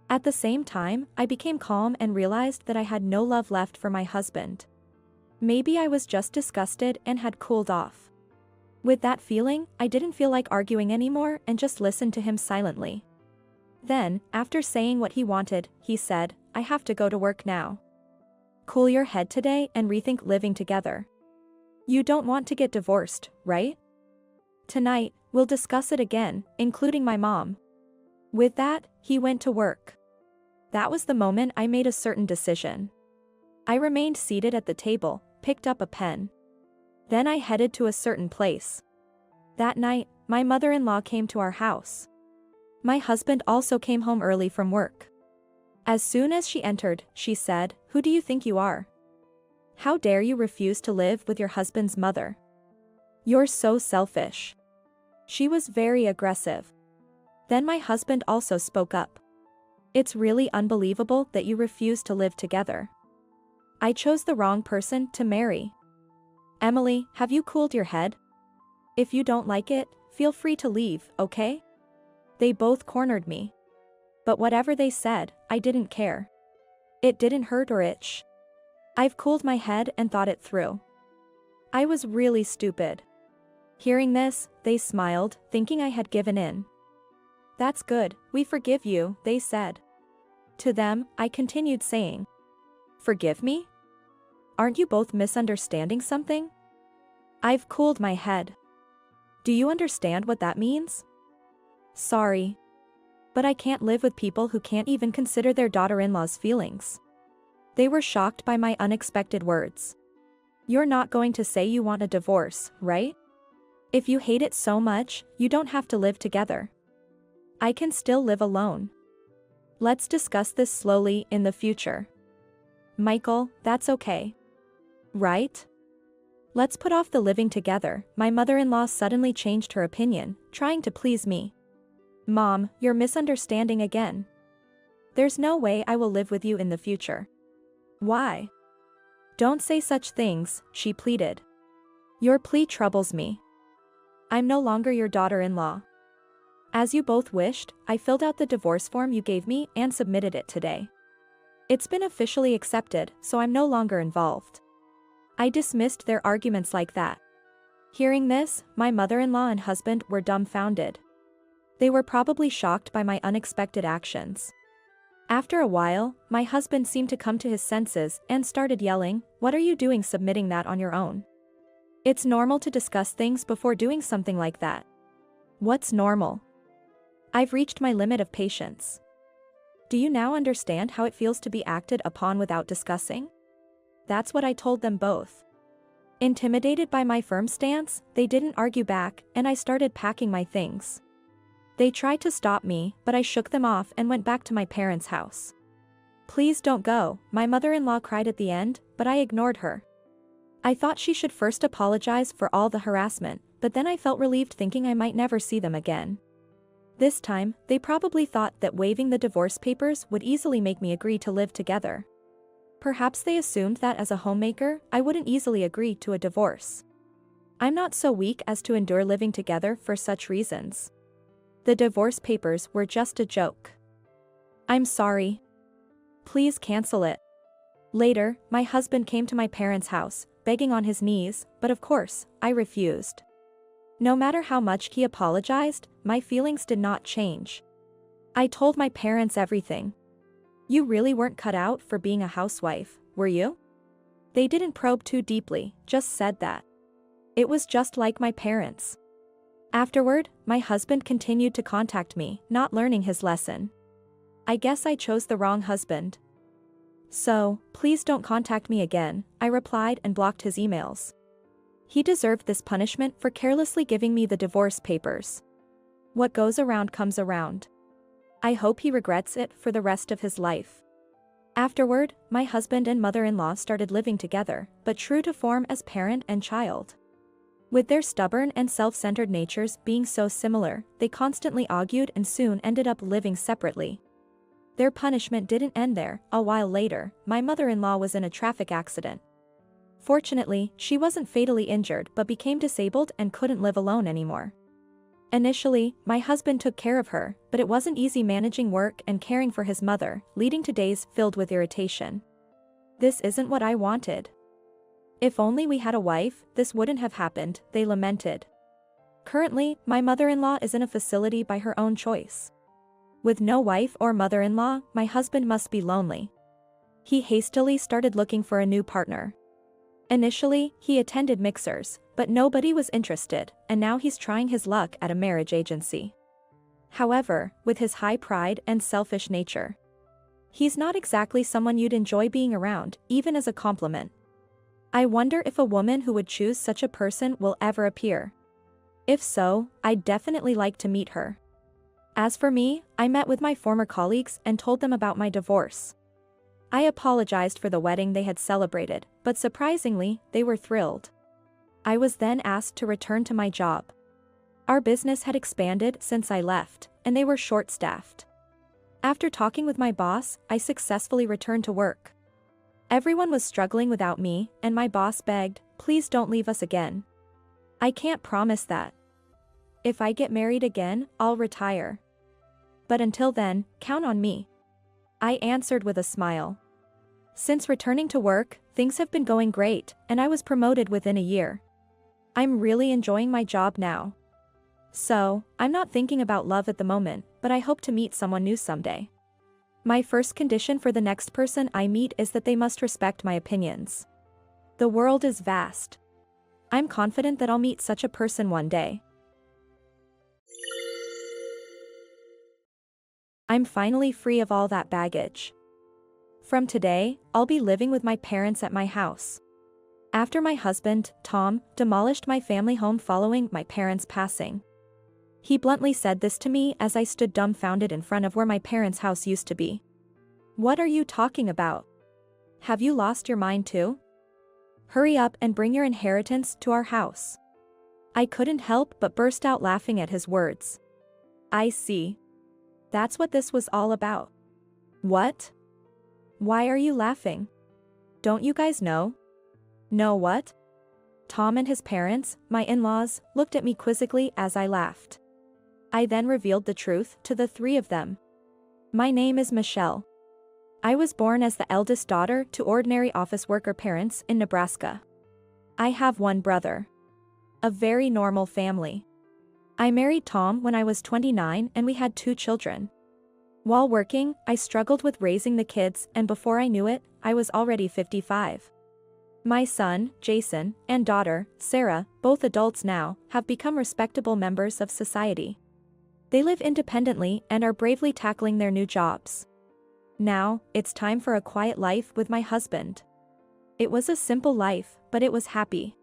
At the same time, I became calm and realized that I had no love left for my husband. Maybe I was just disgusted and had cooled off. With that feeling, I didn't feel like arguing anymore and just listened to him silently. Then, after saying what he wanted, he said, "I have to go to work now. Cool your head today and rethink living together. You don't want to get divorced, right? Tonight, we'll discuss it again, including my mom." With that, he went to work. That was the moment I made a certain decision. I remained seated at the table, picked up a pen. Then I headed to a certain place. That night, my mother-in-law came to our house. My husband also came home early from work. As soon as she entered, she said, "Who do you think you are? How dare you refuse to live with your husband's mother? You're so selfish." She was very aggressive. Then my husband also spoke up. "It's really unbelievable that you refuse to live together. I chose the wrong person to marry. Emily, have you cooled your head? If you don't like it, feel free to leave, okay?" They both cornered me. But whatever they said, I didn't care. It didn't hurt or itch. I've cooled my head and thought it through. I was really stupid. Hearing this, they smiled, thinking I had given in. "That's good, we forgive you," they said. To them, I continued saying, "Forgive me? Aren't you both misunderstanding something? I've cooled my head. Do you understand what that means? Sorry. But I can't live with people who can't even consider their daughter-in-law's feelings." They were shocked by my unexpected words. "You're not going to say you want a divorce, right? If you hate it so much, you don't have to live together. I can still live alone. Let's discuss this slowly in the future." "Michael, that's okay. Right? Let's put off the living together." My mother-in-law suddenly changed her opinion, trying to please me. "Mom, you're misunderstanding again. There's no way I will live with you in the future." "Why? Don't say such things," she pleaded. "Your plea troubles me. I'm no longer your daughter-in-law. As you both wished, I filled out the divorce form you gave me and submitted it today. It's been officially accepted, so I'm no longer involved." I dismissed their arguments like that. Hearing this, my mother-in-law and husband were dumbfounded. They were probably shocked by my unexpected actions. After a while, my husband seemed to come to his senses and started yelling, "What are you doing submitting that on your own? It's normal to discuss things before doing something like that." "What's normal? I've reached my limit of patience. Do you now understand how it feels to be acted upon without discussing?" That's what I told them both. Intimidated by my firm stance, they didn't argue back, and I started packing my things. They tried to stop me, but I shook them off and went back to my parents' house. "Please don't go," my mother-in-law cried at the end, but I ignored her. I thought she should first apologize for all the harassment, but then I felt relieved thinking I might never see them again. This time, they probably thought that waiving the divorce papers would easily make me agree to live together. Perhaps they assumed that as a homemaker, I wouldn't easily agree to a divorce. I'm not so weak as to endure living together for such reasons. The divorce papers were just a joke. "I'm sorry. Please cancel it." Later, my husband came to my parents' house, begging on his knees, but of course, I refused. No matter how much he apologized, my feelings did not change. I told my parents everything. You really weren't cut out for being a housewife, were you? They didn't probe too deeply, just said that. It was just like my parents. Afterward, my husband continued to contact me, not learning his lesson. I guess I chose the wrong husband. So, please don't contact me again, I replied and blocked his emails. He deserved this punishment for carelessly giving me the divorce papers. What goes around comes around. I hope he regrets it for the rest of his life. Afterward, my husband and mother-in-law started living together, but true to form as parent and child. With their stubborn and self-centered natures being so similar, they constantly argued and soon ended up living separately. Their punishment didn't end there. A while later, my mother-in-law was in a traffic accident. Fortunately, she wasn't fatally injured but became disabled and couldn't live alone anymore. Initially, my husband took care of her, but it wasn't easy managing work and caring for his mother, leading to days filled with irritation. This isn't what I wanted. If only we had a wife, this wouldn't have happened, they lamented. Currently, my mother-in-law is in a facility by her own choice. With no wife or mother-in-law, my husband must be lonely. He hastily started looking for a new partner. Initially, he attended mixers, but nobody was interested, and now he's trying his luck at a marriage agency. However, with his high pride and selfish nature, he's not exactly someone you'd enjoy being around, even as a compliment. I wonder if a woman who would choose such a person will ever appear. If so, I'd definitely like to meet her. As for me, I met with my former colleagues and told them about my divorce. I apologized for the wedding they had celebrated, but surprisingly, they were thrilled. I was then asked to return to my job. Our business had expanded since I left, and they were short-staffed. After talking with my boss, I successfully returned to work. Everyone was struggling without me, and my boss begged, "Please don't leave us again." I can't promise that. If I get married again, I'll retire. But until then, count on me. I answered with a smile. Since returning to work, things have been going great, and I was promoted within a year. I'm really enjoying my job now. So, I'm not thinking about love at the moment, but I hope to meet someone new someday. My first condition for the next person I meet is that they must respect my opinions. The world is vast. I'm confident that I'll meet such a person one day. I'm finally free of all that baggage. From today, I'll be living with my parents at my house. After my husband, Tom, demolished my family home following my parents' passing. He bluntly said this to me as I stood dumbfounded in front of where my parents' house used to be. "What are you talking about? Have you lost your mind too? Hurry up and bring your inheritance to our house." I couldn't help but burst out laughing at his words. I see. That's what this was all about. What? Why are you laughing? Don't you guys know? Know what? Tom and his parents, my in-laws, looked at me quizzically as I laughed. I then revealed the truth to the three of them. My name is Michelle. I was born as the eldest daughter to ordinary office worker parents in Nebraska. I have one brother. A very normal family. I married Tom when I was 29 and we had 2 children. While working, I struggled with raising the kids, and before I knew it, I was already 55. My son, Jason, and daughter, Sarah, both adults now, have become respectable members of society. They live independently and are bravely tackling their new jobs. Now, it's time for a quiet life with my husband. It was a simple life, but it was happy.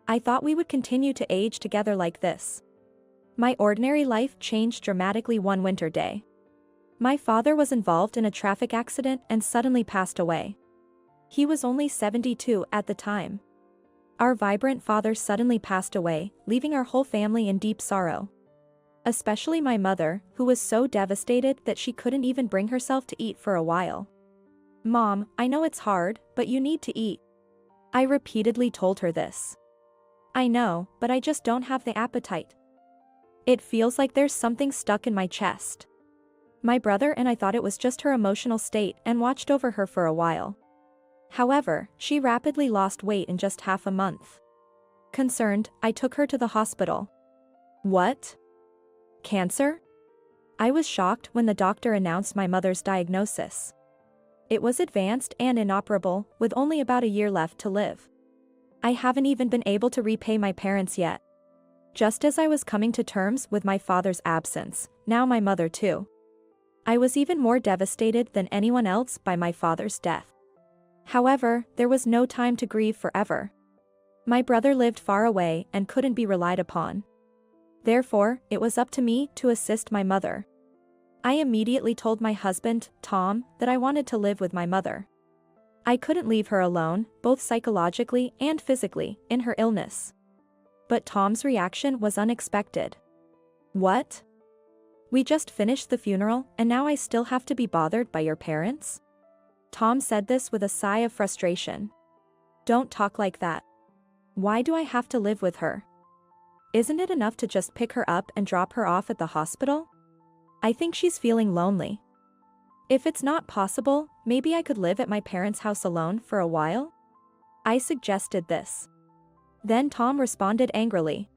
I thought we would continue to age together like this. My ordinary life changed dramatically one winter day. My father was involved in a traffic accident and suddenly passed away. He was only 72 at the time. Our vibrant father suddenly passed away, leaving our whole family in deep sorrow. Especially my mother, who was so devastated that she couldn't even bring herself to eat for a while. "Mom, I know it's hard, but you need to eat." I repeatedly told her this. "I know, but I just don't have the appetite. It feels like there's something stuck in my chest." My brother and I thought it was just her emotional state and watched over her for a while. However, she rapidly lost weight in just half a month. Concerned, I took her to the hospital. What? Cancer? I was shocked when the doctor announced my mother's diagnosis. It was advanced and inoperable, with only about a year left to live. I haven't even been able to repay my parents yet. Just as I was coming to terms with my father's absence, now my mother too. I was even more devastated than anyone else by my father's death. However, there was no time to grieve forever. My brother lived far away and couldn't be relied upon. Therefore, it was up to me to assist my mother. I immediately told my husband, Tom, that I wanted to live with my mother. I couldn't leave her alone, both psychologically and physically, in her illness. But Tom's reaction was unexpected. What? We just finished the funeral, and now I still have to be bothered by your parents? Tom said this with a sigh of frustration. Don't talk like that. Why do I have to live with her? Isn't it enough to just pick her up and drop her off at the hospital? I think she's feeling lonely. If it's not possible, maybe I could live at my parents' house alone for a while? I suggested this. Then Tom responded angrily.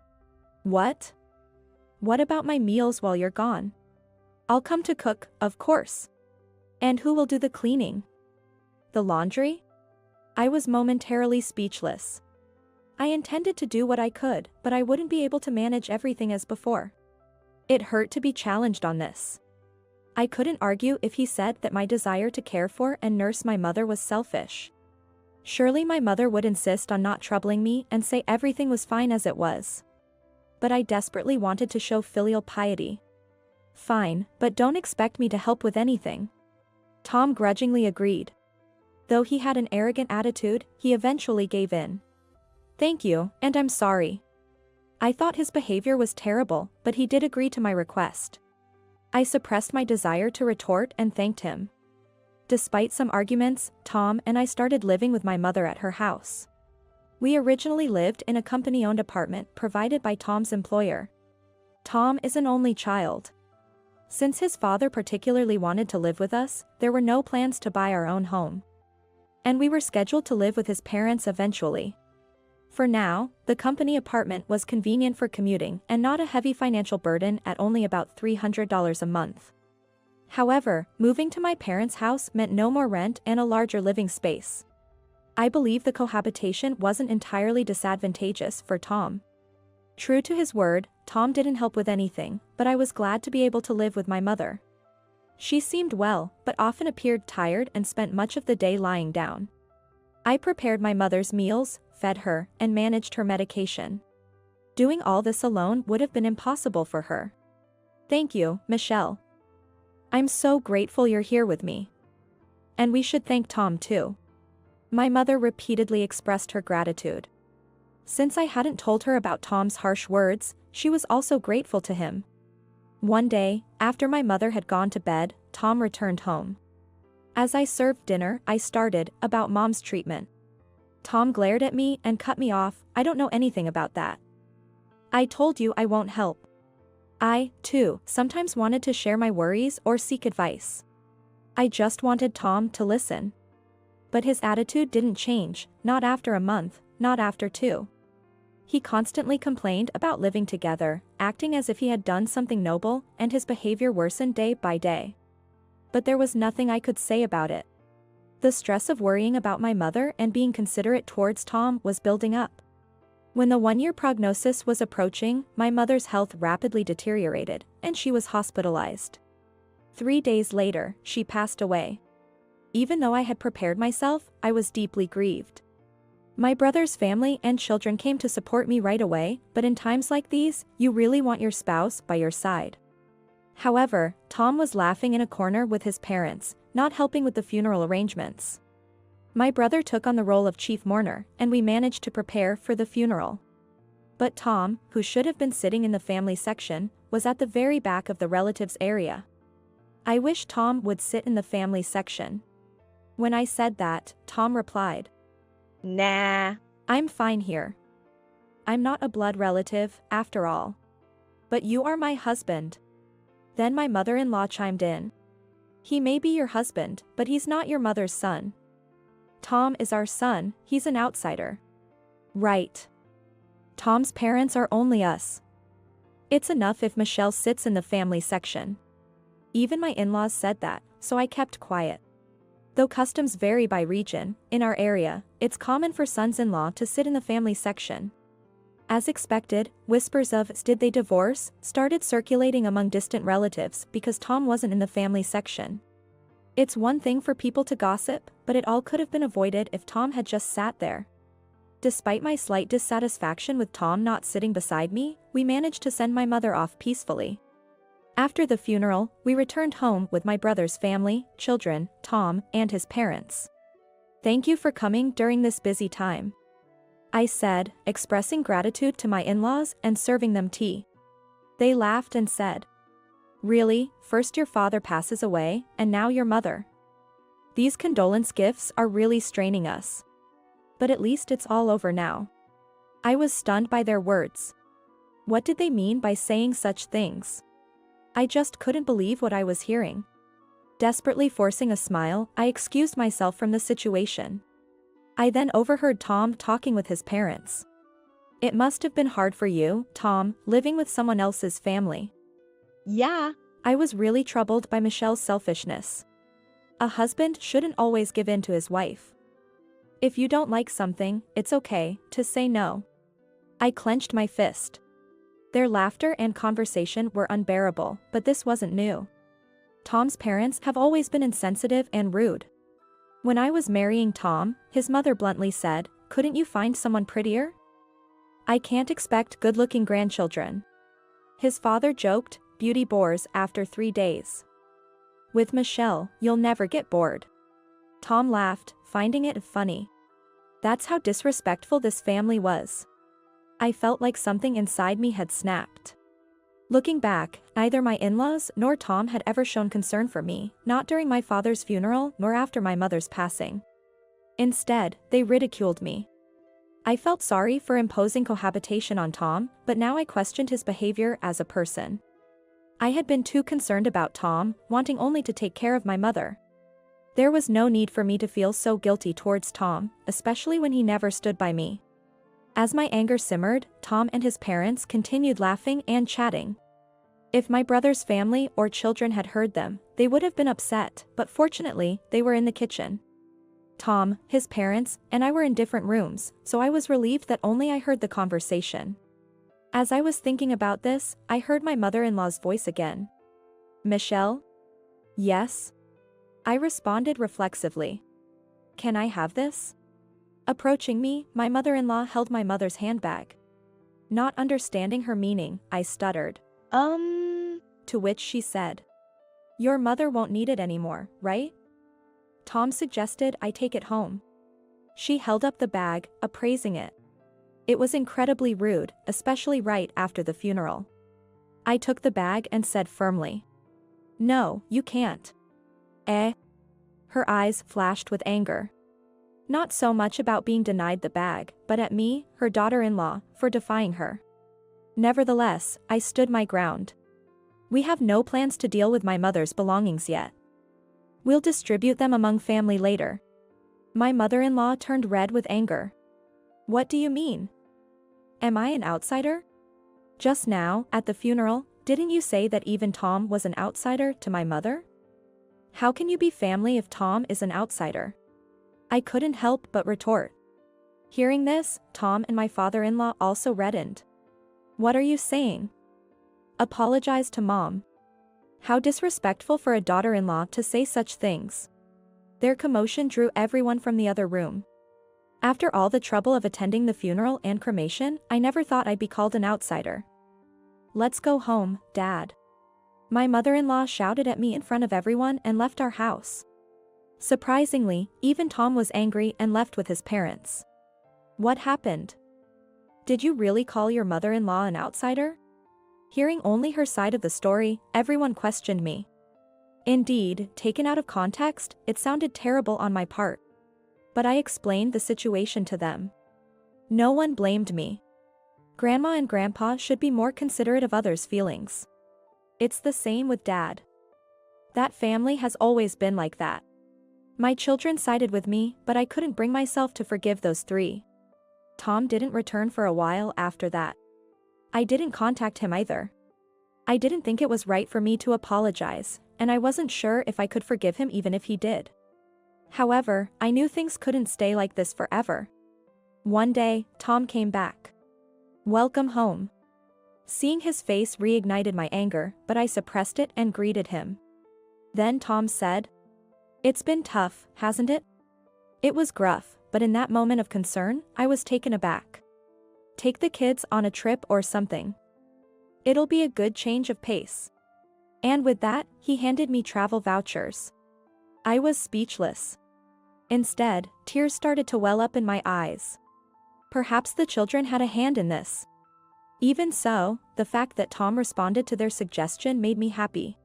What? What about my meals while you're gone? I'll come to cook, of course. And who will do the cleaning? The laundry? I was momentarily speechless. I intended to do what I could, but I wouldn't be able to manage everything as before. It hurt to be challenged on this. I couldn't argue if he said that my desire to care for and nurse my mother was selfish. Surely my mother would insist on not troubling me and say everything was fine as it was. But I desperately wanted to show filial piety. Fine, but don't expect me to help with anything. Tom grudgingly agreed. Though he had an arrogant attitude, he eventually gave in. Thank you, and I'm sorry. I thought his behavior was terrible, but he did agree to my request. I suppressed my desire to retort and thanked him. Despite some arguments, Tom and I started living with my mother at her house. We originally lived in a company-owned apartment provided by Tom's employer. Tom is an only child. Since his father particularly wanted to live with us, there were no plans to buy our own home. And we were scheduled to live with his parents eventually. For now, the company apartment was convenient for commuting and not a heavy financial burden at only about $300 a month. However, moving to my parents' house meant no more rent and a larger living space. I believe the cohabitation wasn't entirely disadvantageous for Tom. True to his word, Tom didn't help with anything, but I was glad to be able to live with my mother. She seemed well, but often appeared tired and spent much of the day lying down. I prepared my mother's meals, fed her, and managed her medication. Doing all this alone would have been impossible for her. Thank you, Michelle. I'm so grateful you're here with me. And we should thank Tom too. My mother repeatedly expressed her gratitude. Since I hadn't told her about Tom's harsh words, she was also grateful to him. One day, after my mother had gone to bed, Tom returned home. As I served dinner, I started about Mom's treatment. Tom glared at me and cut me off. I don't know anything about that. I told you I won't help. I, too, sometimes wanted to share my worries or seek advice. I just wanted Tom to listen. But his attitude didn't change, not after a month, not after 2. He constantly complained about living together, acting as if he had done something noble, and his behavior worsened day by day. But there was nothing I could say about it. The stress of worrying about my mother and being considerate towards Tom was building up. When the 1-year prognosis was approaching, my mother's health rapidly deteriorated, and she was hospitalized. 3 days later, she passed away. Even though I had prepared myself, I was deeply grieved. My brother's family and children came to support me right away, but in times like these, you really want your spouse by your side. However, Tom was laughing in a corner with his parents, not helping with the funeral arrangements. My brother took on the role of chief mourner, and we managed to prepare for the funeral. But Tom, who should have been sitting in the family section, was at the very back of the relatives area. I wish Tom would sit in the family section. When I said that, Tom replied, "Nah, I'm fine here. I'm not a blood relative, after all. But you are my husband." Then my mother-in-law chimed in. "He may be your husband, but he's not your mother's son." Tom is our son, he's an outsider. Right. Tom's parents are only us. It's enough if Michelle sits in the family section. Even my in-laws said that, so I kept quiet. Though customs vary by region, in our area, it's common for sons-in-law to sit in the family section. As expected, whispers of "did they divorce?" started circulating among distant relatives because Tom wasn't in the family section. It's one thing for people to gossip, but it all could have been avoided if Tom had just sat there. Despite my slight dissatisfaction with Tom not sitting beside me, we managed to send my mother off peacefully. After the funeral, we returned home with my brother's family, children, Tom, and his parents. "Thank you for coming during this busy time," I said, expressing gratitude to my in-laws and serving them tea. They laughed and said, "Really, first your father passes away, and now your mother. These condolence gifts are really straining us. But at least it's all over now." I was stunned by their words. What did they mean by saying such things? I just couldn't believe what I was hearing. Desperately forcing a smile, I excused myself from the situation. I then overheard Tom talking with his parents. "It must have been hard for you, Tom, living with someone else's family." Yeah. I was really troubled by Michelle's selfishness. A husband shouldn't always give in to his wife. If you don't like something, it's okay to say no. I clenched my fist. Their laughter and conversation were unbearable, but this wasn't new. Tom's parents have always been insensitive and rude. When I was marrying Tom, his mother bluntly said, "Couldn't you find someone prettier? I can't expect good-looking grandchildren." His father joked, "Beauty bores after 3 days. With Michelle, you'll never get bored." Tom laughed, finding it funny. That's how disrespectful this family was. I felt like something inside me had snapped. Looking back, neither my in-laws nor Tom had ever shown concern for me, not during my father's funeral nor after my mother's passing. Instead, they ridiculed me. I felt sorry for imposing cohabitation on Tom, but now I questioned his behavior as a person. I had been too concerned about Tom, wanting only to take care of my mother. There was no need for me to feel so guilty towards Tom, especially when he never stood by me. As my anger simmered, Tom and his parents continued laughing and chatting. If my brother's family or children had heard them, they would have been upset, but fortunately, they were in the kitchen. Tom, his parents, and I were in different rooms, so I was relieved that only I heard the conversation. As I was thinking about this, I heard my mother-in-law's voice again. "Michelle?" "Yes?" I responded reflexively. "Can I have this?" Approaching me, my mother-in-law held my mother's handbag. Not understanding her meaning, I stuttered. To which she said, "Your mother won't need it anymore, right?" Tom suggested I take it home. She held up the bag, appraising it. It was incredibly rude, especially right after the funeral. I took the bag and said firmly, "No, you can't." Her eyes flashed with anger. Not so much about being denied the bag, but at me, her daughter-in-law, for defying her. Nevertheless, I stood my ground. "We have no plans to deal with my mother's belongings yet. We'll distribute them among family later." My mother-in-law turned red with anger. "What do you mean? Am I an outsider? Just now, at the funeral, didn't you say that even Tom was an outsider to my mother? How can you be family if Tom is an outsider?" I couldn't help but retort. Hearing this, Tom and my father-in-law also reddened. "What are you saying? Apologize to Mom." How disrespectful for a daughter-in-law to say such things. Their commotion drew everyone from the other room. After all the trouble of attending the funeral and cremation, I never thought I'd be called an outsider. "Let's go home, Dad." My mother-in-law shouted at me in front of everyone and left our house. Surprisingly, even Tom was angry and left with his parents. "What happened? Did you really call your mother-in-law an outsider?" Hearing only her side of the story, everyone questioned me. Indeed, taken out of context, it sounded terrible on my part. But I explained the situation to them. No one blamed me. Grandma and Grandpa should be more considerate of others' feelings. It's the same with Dad. That family has always been like that. My children sided with me, but I couldn't bring myself to forgive those three. Tom didn't return for a while after that. I didn't contact him either. I didn't think it was right for me to apologize, and I wasn't sure if I could forgive him even if he did. However, I knew things couldn't stay like this forever. One day, Tom came back. "Welcome home." Seeing his face reignited my anger, but I suppressed it and greeted him. Then Tom said, "It's been tough, hasn't it?" It was gruff, but in that moment of concern, I was taken aback. "Take the kids on a trip or something. It'll be a good change of pace." And with that, he handed me travel vouchers. I was speechless. Instead, tears started to well up in my eyes. Perhaps the children had a hand in this. Even so, the fact that Tom responded to their suggestion made me happy.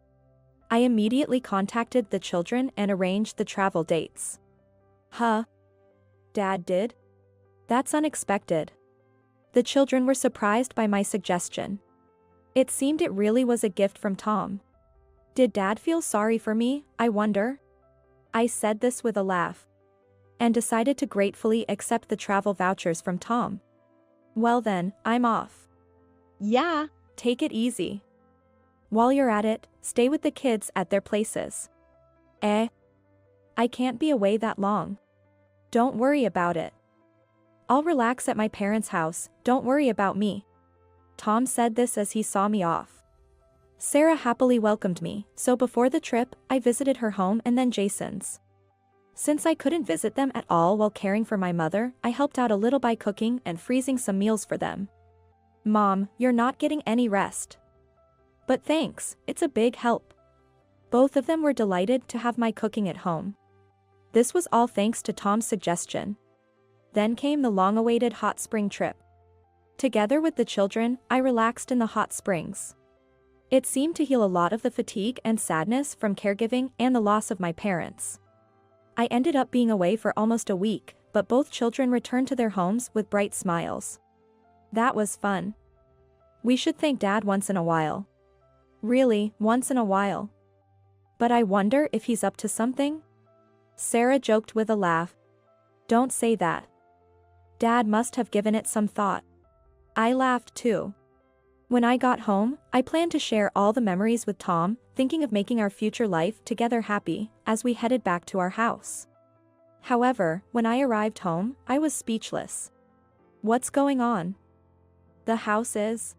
I immediately contacted the children and arranged the travel dates. "Huh? Dad did? That's unexpected." The children were surprised by my suggestion. It seemed it really was a gift from Tom. Did Dad feel sorry for me, I wonder? I said this with a laugh. And decided to gratefully accept the travel vouchers from Tom. "Well then, I'm off." "Yeah, take it easy. While you're at it, stay with the kids at their places." "Eh? I can't be away that long." "Don't worry about it. I'll relax at my parents' house, don't worry about me." Tom said this as he saw me off. Sarah happily welcomed me, so before the trip, I visited her home and then Jason's. Since I couldn't visit them at all while caring for my mother, I helped out a little by cooking and freezing some meals for them. "Mom, you're not getting any rest." "But thanks, it's a big help." Both of them were delighted to have my cooking at home. This was all thanks to Tom's suggestion. Then came the long-awaited hot spring trip. Together with the children, I relaxed in the hot springs. It seemed to heal a lot of the fatigue and sadness from caregiving and the loss of my parents. I ended up being away for almost a week, but both children returned to their homes with bright smiles. That was fun. We should thank Dad once in a while. Really, once in a while. But I wonder if he's up to something? Sarah joked with a laugh. Don't say that. Dad must have given it some thought. I laughed too. When I got home, I planned to share all the memories with Tom, thinking of making our future life together happy, as we headed back to our house. However, when I arrived home, I was speechless. What's going on? The house is?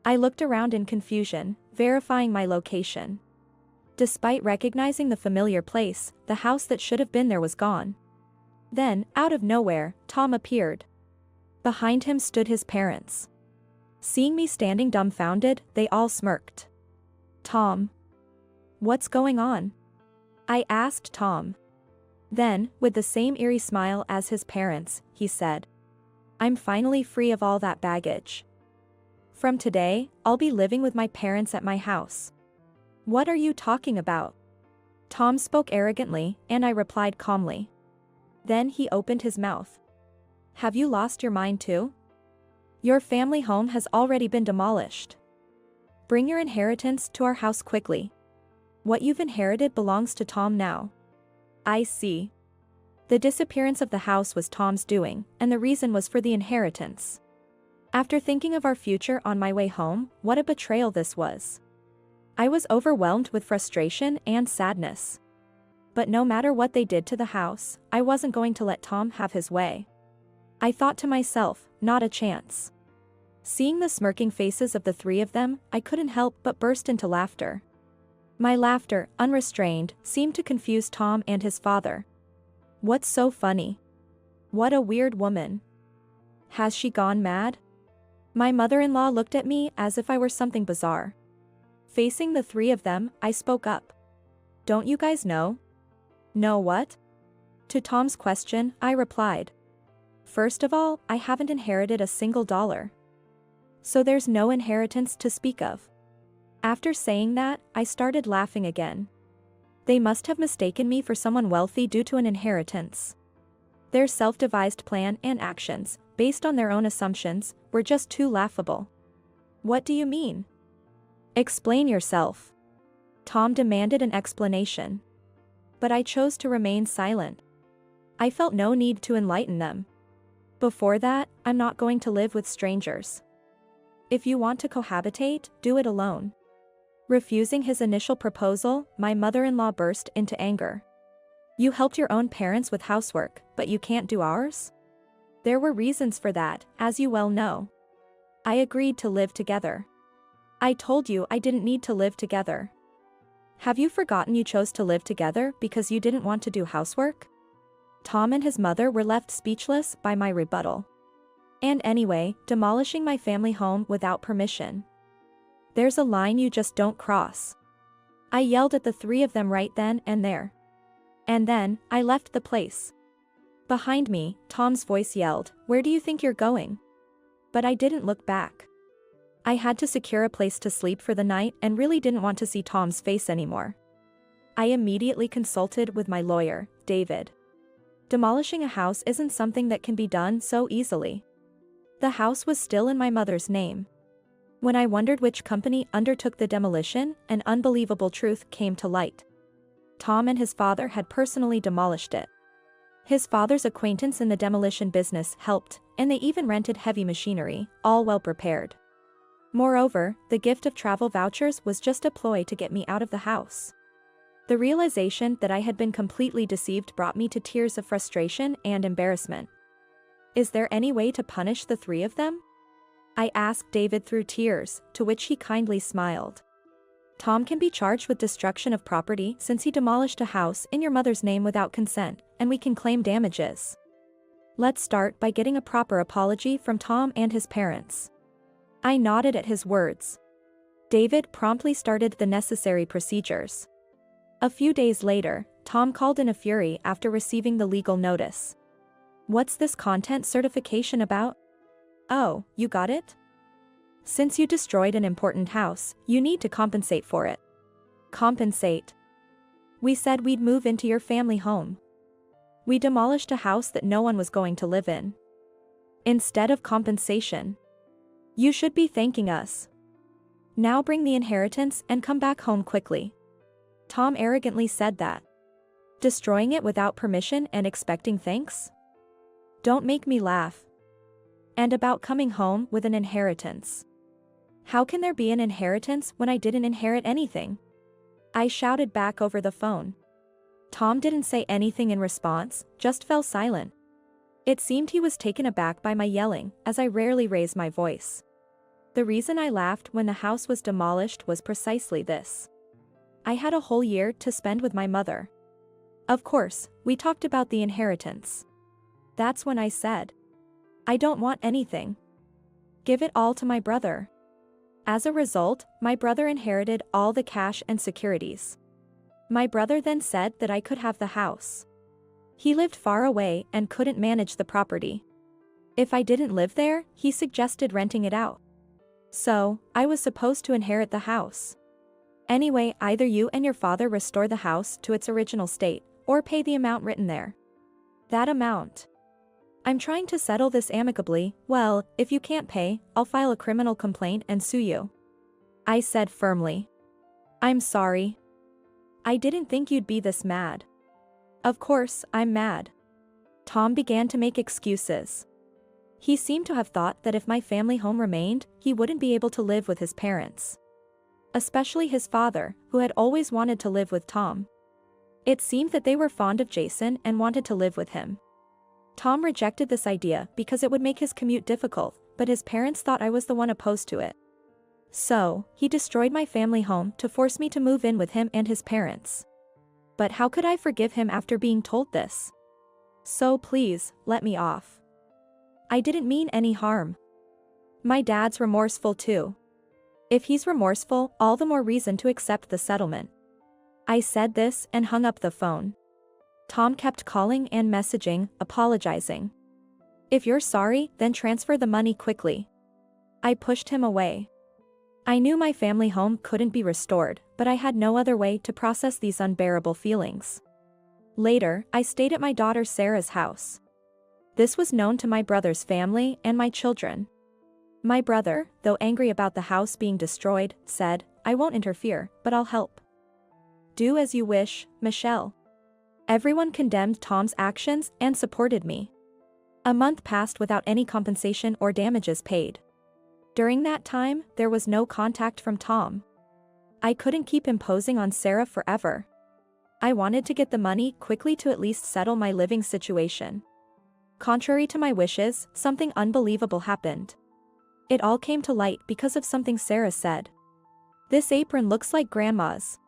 I looked around in confusion, verifying my location. Despite recognizing the familiar place, the house that should have been there was gone. Then, out of nowhere, Tom appeared. Behind him stood his parents. Seeing me standing dumbfounded, they all smirked. Tom. What's going on? I asked Tom. Then, with the same eerie smile as his parents, he said, I'm finally free of all that baggage. From today, I'll be living with my parents at my house. What are you talking about? Tom spoke arrogantly, and I replied calmly. Then he opened his mouth. Have you lost your mind too? Your family home has already been demolished. Bring your inheritance to our house quickly. What you've inherited belongs to Tom now. I see. The disappearance of the house was Tom's doing, and the reason was for the inheritance. After thinking of our future on my way home, what a betrayal this was. I was overwhelmed with frustration and sadness. But no matter what they did to the house, I wasn't going to let Tom have his way. I thought to myself, not a chance. Seeing the smirking faces of the three of them, I couldn't help but burst into laughter. My laughter, unrestrained, seemed to confuse Tom and his father. What's so funny? What a weird woman. Has she gone mad? My mother-in-law looked at me as if I were something bizarre. Facing the three of them, I spoke up. Don't you guys know? Know what? To Tom's question, I replied. First of all, I haven't inherited a single dollar. So there's no inheritance to speak of. After saying that, I started laughing again. They must have mistaken me for someone wealthy due to an inheritance. Their self-devised plan and actions, based on their own assumptions, were just too laughable. What do you mean? Explain yourself. Tom demanded an explanation. But I chose to remain silent. I felt no need to enlighten them. Before that, I'm not going to live with strangers. If you want to cohabitate, do it alone. Refusing his initial proposal, my mother-in-law burst into anger. You helped your own parents with housework, but you can't do ours? There were reasons for that, as you well know. I agreed to live together. I told you I didn't need to live together. Have you forgotten you chose to live together because you didn't want to do housework? Tom and his mother were left speechless by my rebuttal. And anyway, demolishing my family home without permission. There's a line you just don't cross. I yelled at the three of them right then and there. And then, I left the place. Behind me, Tom's voice yelled, "Where do you think you're going?" But I didn't look back. I had to secure a place to sleep for the night and really didn't want to see Tom's face anymore. I immediately consulted with my lawyer, David. Demolishing a house isn't something that can be done so easily. The house was still in my mother's name. When I wondered which company undertook the demolition, an unbelievable truth came to light. Tom and his father had personally demolished it. His father's acquaintance in the demolition business helped, and they even rented heavy machinery, all well prepared. Moreover, the gift of travel vouchers was just a ploy to get me out of the house. The realization that I had been completely deceived brought me to tears of frustration and embarrassment. Is there any way to punish the three of them? I asked David through tears, to which he kindly smiled. Tom can be charged with destruction of property since he demolished a house in your mother's name without consent, and we can claim damages. Let's start by getting a proper apology from Tom and his parents. I nodded at his words. David promptly started the necessary procedures. A few days later, Tom called in a fury after receiving the legal notice. What's this content certification about? Oh, you got it? Since you destroyed an important house, you need to compensate for it. Compensate? We said we'd move into your family home. We demolished a house that no one was going to live in. Instead of compensation. You should be thanking us. Now bring the inheritance and come back home quickly. Tom arrogantly said that. Destroying it without permission and expecting thanks? Don't make me laugh. And about coming home with an inheritance. How can there be an inheritance when I didn't inherit anything? I shouted back over the phone. Tom didn't say anything in response, just fell silent. It seemed he was taken aback by my yelling, as I rarely raised my voice. The reason I laughed when the house was demolished was precisely this. I had a whole year to spend with my mother. Of course, we talked about the inheritance. That's when I said, I don't want anything. Give it all to my brother. As a result, my brother inherited all the cash and securities. My brother then said that I could have the house. He lived far away and couldn't manage the property. If I didn't live there, he suggested renting it out. So, I was supposed to inherit the house. Anyway, either you and your father restore the house to its original state, or pay the amount written there. That amount. I'm trying to settle this amicably. Well, if you can't pay, I'll file a criminal complaint and sue you. I said firmly. I'm sorry. I didn't think you'd be this mad. Of course, I'm mad. Tom began to make excuses. He seemed to have thought that if my family home remained, he wouldn't be able to live with his parents. Especially his father, who had always wanted to live with Tom. It seemed that they were fond of Jason and wanted to live with him. Tom rejected this idea because it would make his commute difficult, but his parents thought I was the one opposed to it. So, he destroyed my family home to force me to move in with him and his parents. But how could I forgive him after being told this? So please, let me off. I didn't mean any harm. My dad's remorseful too. If he's remorseful, all the more reason to accept the settlement. I said this and hung up the phone. Tom kept calling and messaging, apologizing. If you're sorry, then transfer the money quickly. I pushed him away. I knew my family home couldn't be restored, but I had no other way to process these unbearable feelings. Later, I stayed at my daughter Sarah's house. This was known to my brother's family and my children. My brother, though angry about the house being destroyed, said, I won't interfere, but I'll help. Do as you wish, Michelle. Everyone condemned Tom's actions and supported me. A month passed without any compensation or damages paid. During that time, there was no contact from Tom. I couldn't keep imposing on Sarah forever. I wanted to get the money quickly to at least settle my living situation. Contrary to my wishes, something unbelievable happened. It all came to light because of something Sarah said. "This apron looks like Grandma's."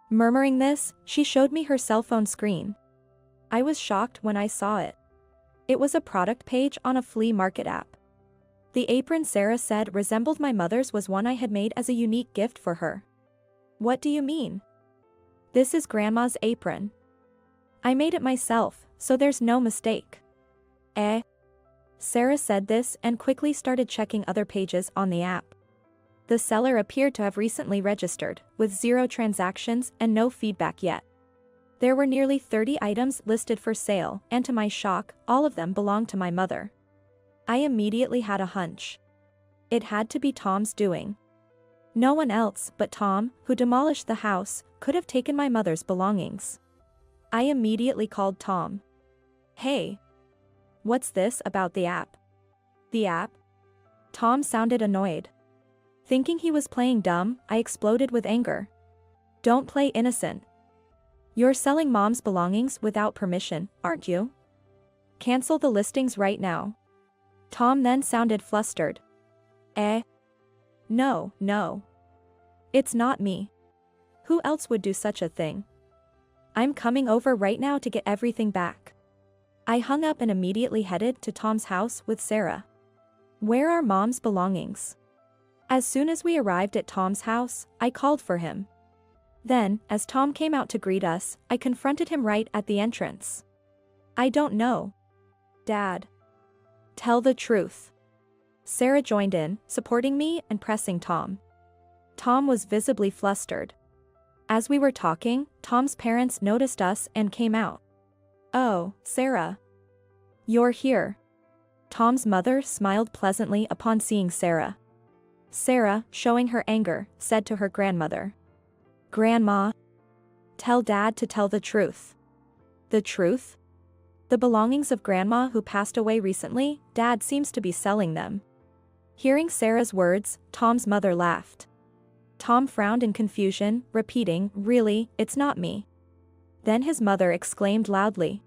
Murmuring this, she showed me her cell phone screen. I was shocked when I saw it. It was a product page on a flea market app. The apron Sarah said resembled my mother's was one I had made as a unique gift for her. "What do you mean?" "This is Grandma's apron. I made it myself, so there's no mistake." "Eh?" Sarah said this and quickly started checking other pages on the app. The seller appeared to have recently registered, with 0 transactions and no feedback yet. There were nearly 30 items listed for sale, and to my shock, all of them belonged to my mother. I immediately had a hunch. It had to be Tom's doing. No one else but Tom, who demolished the house, could have taken my mother's belongings. I immediately called Tom. "Hey. What's this about the app?" "The app?" Tom sounded annoyed. Thinking he was playing dumb, I exploded with anger. "Don't play innocent. You're selling Mom's belongings without permission, aren't you? Cancel the listings right now." Tom then sounded flustered. "Eh? No. It's not me. Who else would do such a thing? I'm coming over right now to get everything back." I hung up and immediately headed to Tom's house with Sarah. "Where are Mom's belongings?" As soon as we arrived at Tom's house, I called for him. Then, as Tom came out to greet us, I confronted him right at the entrance. "I don't know. Dad. Tell the truth." Sarah joined in, supporting me and pressing Tom. Tom was visibly flustered. As we were talking, Tom's parents noticed us and came out. "Oh, Sarah. You're here." Tom's mother smiled pleasantly upon seeing Sarah. Sarah, showing her anger, said to her grandmother, "Grandma, tell Dad to tell the truth." "The truth?" "The belongings of Grandma who passed away recently, Dad seems to be selling them." Hearing Sarah's words, Tom's mother laughed. Tom frowned in confusion, repeating, "Really, it's not me." Then his mother exclaimed loudly,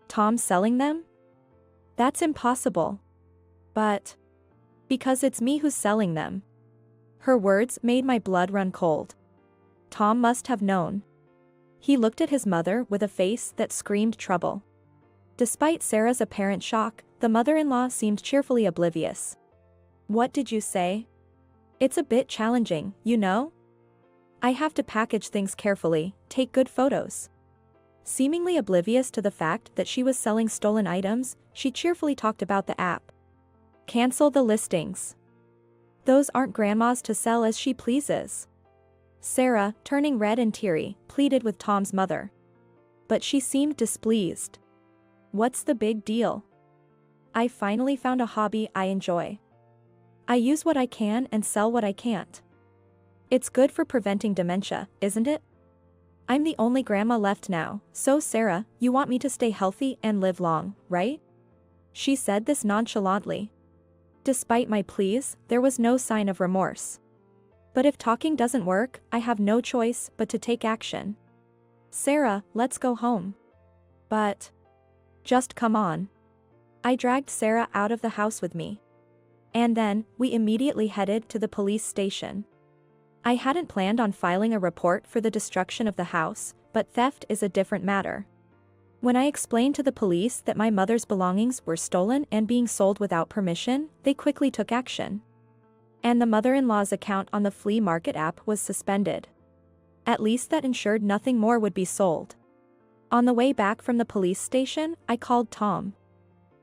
"Tom selling them? That's impossible." "But..." "Because it's me who's selling them." Her words made my blood run cold. Tom must have known. He looked at his mother with a face that screamed trouble. Despite Sarah's apparent shock, the mother-in-law seemed cheerfully oblivious. "What did you say?" "It's a bit challenging, you know? I have to package things carefully, take good photos." Seemingly oblivious to the fact that she was selling stolen items, she cheerfully talked about the app. "Cancel the listings. Those aren't Grandma's to sell as she pleases." Sarah, turning red and teary, pleaded with Tom's mother. But she seemed displeased. "What's the big deal? I finally found a hobby I enjoy. I use what I can and sell what I can't. It's good for preventing dementia, isn't it? I'm the only grandma left now, so Sarah, you want me to stay healthy and live long, right?" She said this nonchalantly. Despite my pleas, there was no sign of remorse. But if talking doesn't work, I have no choice but to take action. "Sarah, let's go home." "But..." "Just come on." I dragged Sarah out of the house with me. And then, we immediately headed to the police station. I hadn't planned on filing a report for the destruction of the house, but theft is a different matter. When I explained to the police that my mother's belongings were stolen and being sold without permission, they quickly took action. And the mother-in-law's account on the flea market app was suspended. At least that ensured nothing more would be sold. On the way back from the police station, I called Tom.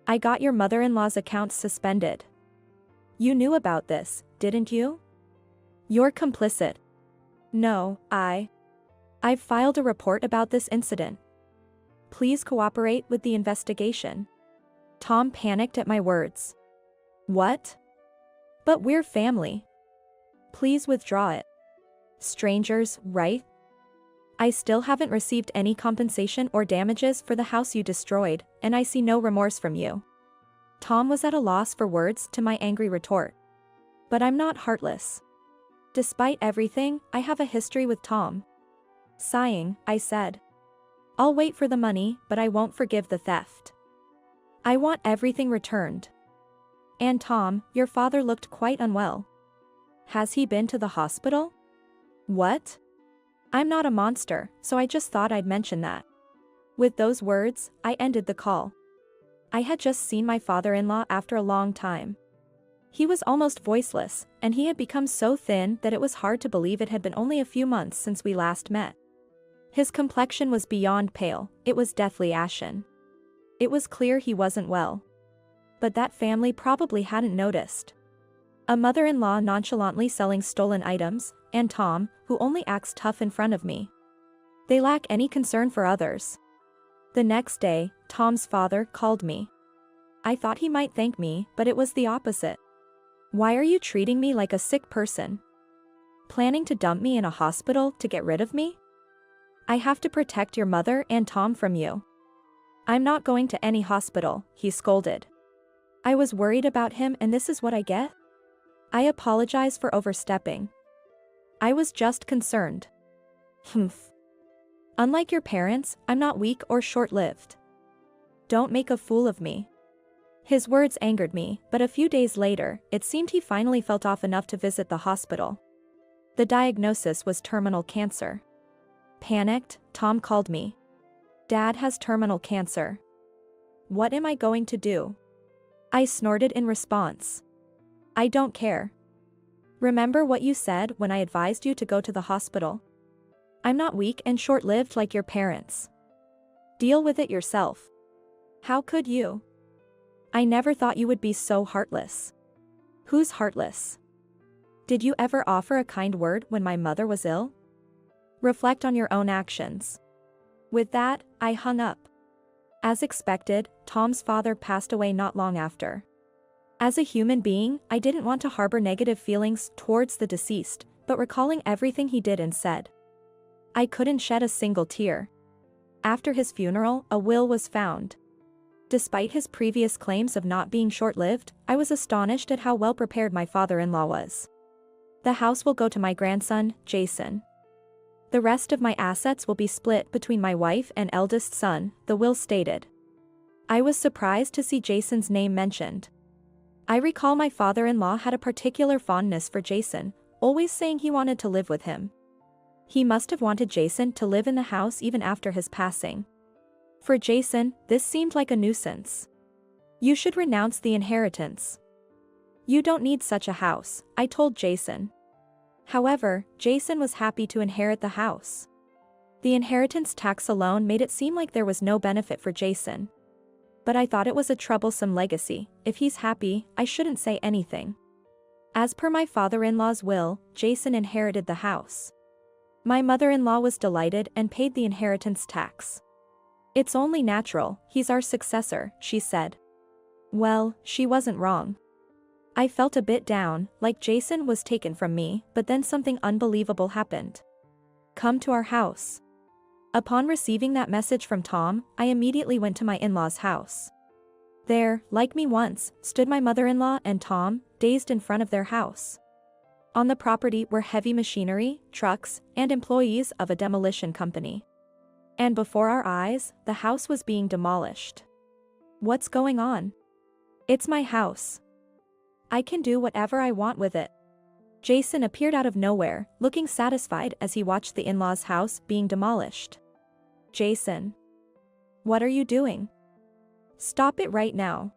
"I got your mother-in-law's account suspended. You knew about this, didn't you?" "You're complicit." "No, I've filed a report about this incident. Please cooperate with the investigation." Tom panicked at my words. "What?" "But we're family. Please withdraw it." "Strangers, right?" I still haven't received any compensation or damages for the house you destroyed, and I see no remorse from you. Tom was at a loss for words to my angry retort. But I'm not heartless. Despite everything, I have a history with Tom. Sighing, I said. I'll wait for the money, but I won't forgive the theft. I want everything returned. And Tom, your father looked quite unwell. Has he been to the hospital? What? I'm not a monster, so I just thought I'd mention that. With those words, I ended the call. I had just seen my father-in-law after a long time. He was almost voiceless, and he had become so thin that it was hard to believe it had been only a few months since we last met. His complexion was beyond pale, it was deathly ashen. It was clear he wasn't well. But that family probably hadn't noticed. A mother-in-law nonchalantly selling stolen items, and Tom, who only acts tough in front of me. They lack any concern for others. The next day, Tom's father called me. I thought he might thank me, but it was the opposite. Why are you treating me like a sick person? Planning to dump me in a hospital to get rid of me? I have to protect your mother and Tom from you. I'm not going to any hospital, he scolded. I was worried about him, and this is what I get? I apologize for overstepping. I was just concerned. Humph. Unlike your parents, I'm not weak or short-lived. Don't make a fool of me. His words angered me, but a few days later, it seemed he finally felt off enough to visit the hospital. The diagnosis was terminal cancer. Panicked, Tom called me. Dad has terminal cancer. What am I going to do? I snorted in response. I don't care. Remember what you said when I advised you to go to the hospital? I'm not weak and short-lived like your parents. Deal with it yourself. How could you? I never thought you would be so heartless. Who's heartless? Did you ever offer a kind word when my mother was ill? Reflect on your own actions. With that, I hung up. As expected, Tom's father passed away not long after. As a human being, I didn't want to harbor negative feelings towards the deceased, but recalling everything he did and said, I couldn't shed a single tear. After his funeral, a will was found. Despite his previous claims of not being short-lived, I was astonished at how well prepared my father-in-law was. The house will go to my grandson, Jason. The rest of my assets will be split between my wife and eldest son, the will stated. I was surprised to see Jason's name mentioned. I recall my father-in-law had a particular fondness for Jason, always saying he wanted to live with him. He must have wanted Jason to live in the house even after his passing. For Jason, this seemed like a nuisance. You should renounce the inheritance. You don't need such a house, I told Jason. However, Jason was happy to inherit the house. The inheritance tax alone made it seem like there was no benefit for Jason. But I thought it was a troublesome legacy. If he's happy, I shouldn't say anything. As per my father-in-law's will, Jason inherited the house. My mother-in-law was delighted and paid the inheritance tax. It's only natural, he's our successor, she said. Well, she wasn't wrong. I felt a bit down, like Jason was taken from me, but then something unbelievable happened. Come to our house. Upon receiving that message from Tom, I immediately went to my in-laws' house. There, like me once, stood my mother-in-law and Tom, dazed in front of their house. On the property were heavy machinery, trucks, and employees of a demolition company. And before our eyes, the house was being demolished. What's going on? It's my house. I can do whatever I want with it. Jason appeared out of nowhere, looking satisfied as he watched the in-laws' house being demolished. Jason. What are you doing? Stop it right now.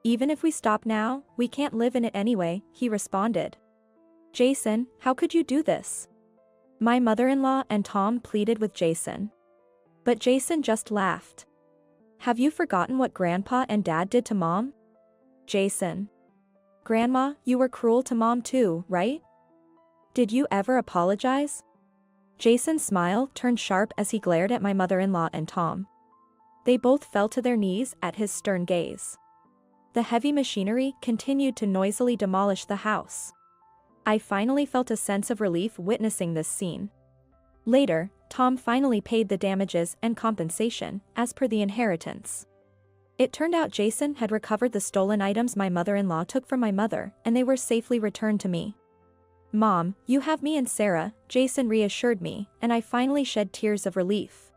Even if we stop now, we can't live in it anyway, he responded. Jason, how could you do this? My mother-in-law and Tom pleaded with Jason. But Jason just laughed. Have you forgotten what Grandpa and Dad did to Mom? Jason. Grandma, you were cruel to Mom too, right? Did you ever apologize? Jason's smile turned sharp as he glared at my mother-in-law and Tom. They both fell to their knees at his stern gaze. The heavy machinery continued to noisily demolish the house. I finally felt a sense of relief witnessing this scene. Later, Tom finally paid the damages and compensation, as per the inheritance. It turned out Jason had recovered the stolen items my mother-in-law took from my mother, and they were safely returned to me. "Mom, you have me and Sarah," Jason reassured me, and I finally shed tears of relief.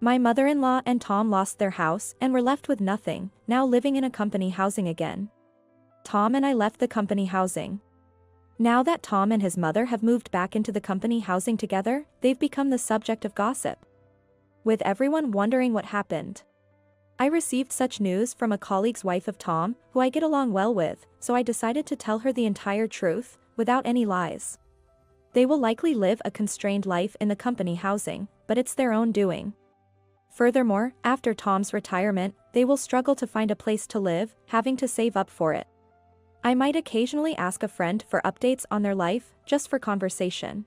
My mother-in-law and Tom lost their house and were left with nothing, now living in a company housing again. Tom and I left the company housing. Now that Tom and his mother have moved back into the company housing together, they've become the subject of gossip, with everyone wondering what happened. I received such news from a colleague's wife of Tom, who I get along well with, so I decided to tell her the entire truth, without any lies. They will likely live a constrained life in the company housing, but it's their own doing. Furthermore, after Tom's retirement, they will struggle to find a place to live, having to save up for it. I might occasionally ask a friend for updates on their life, just for conversation.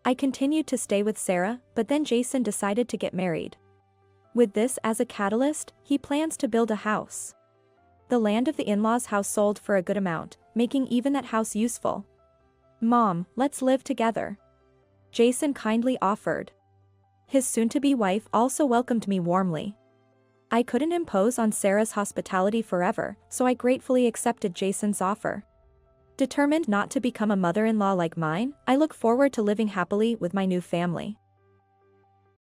I continued to stay with Sarah, but then Jason decided to get married. With this as a catalyst, he plans to build a house. The land of the in-laws' house sold for a good amount, making even that house useful. "Mom, let's live together," Jason kindly offered. His soon-to-be wife also welcomed me warmly. I couldn't impose on Sarah's hospitality forever, so I gratefully accepted Jason's offer. Determined not to become a mother-in-law like mine, I look forward to living happily with my new family.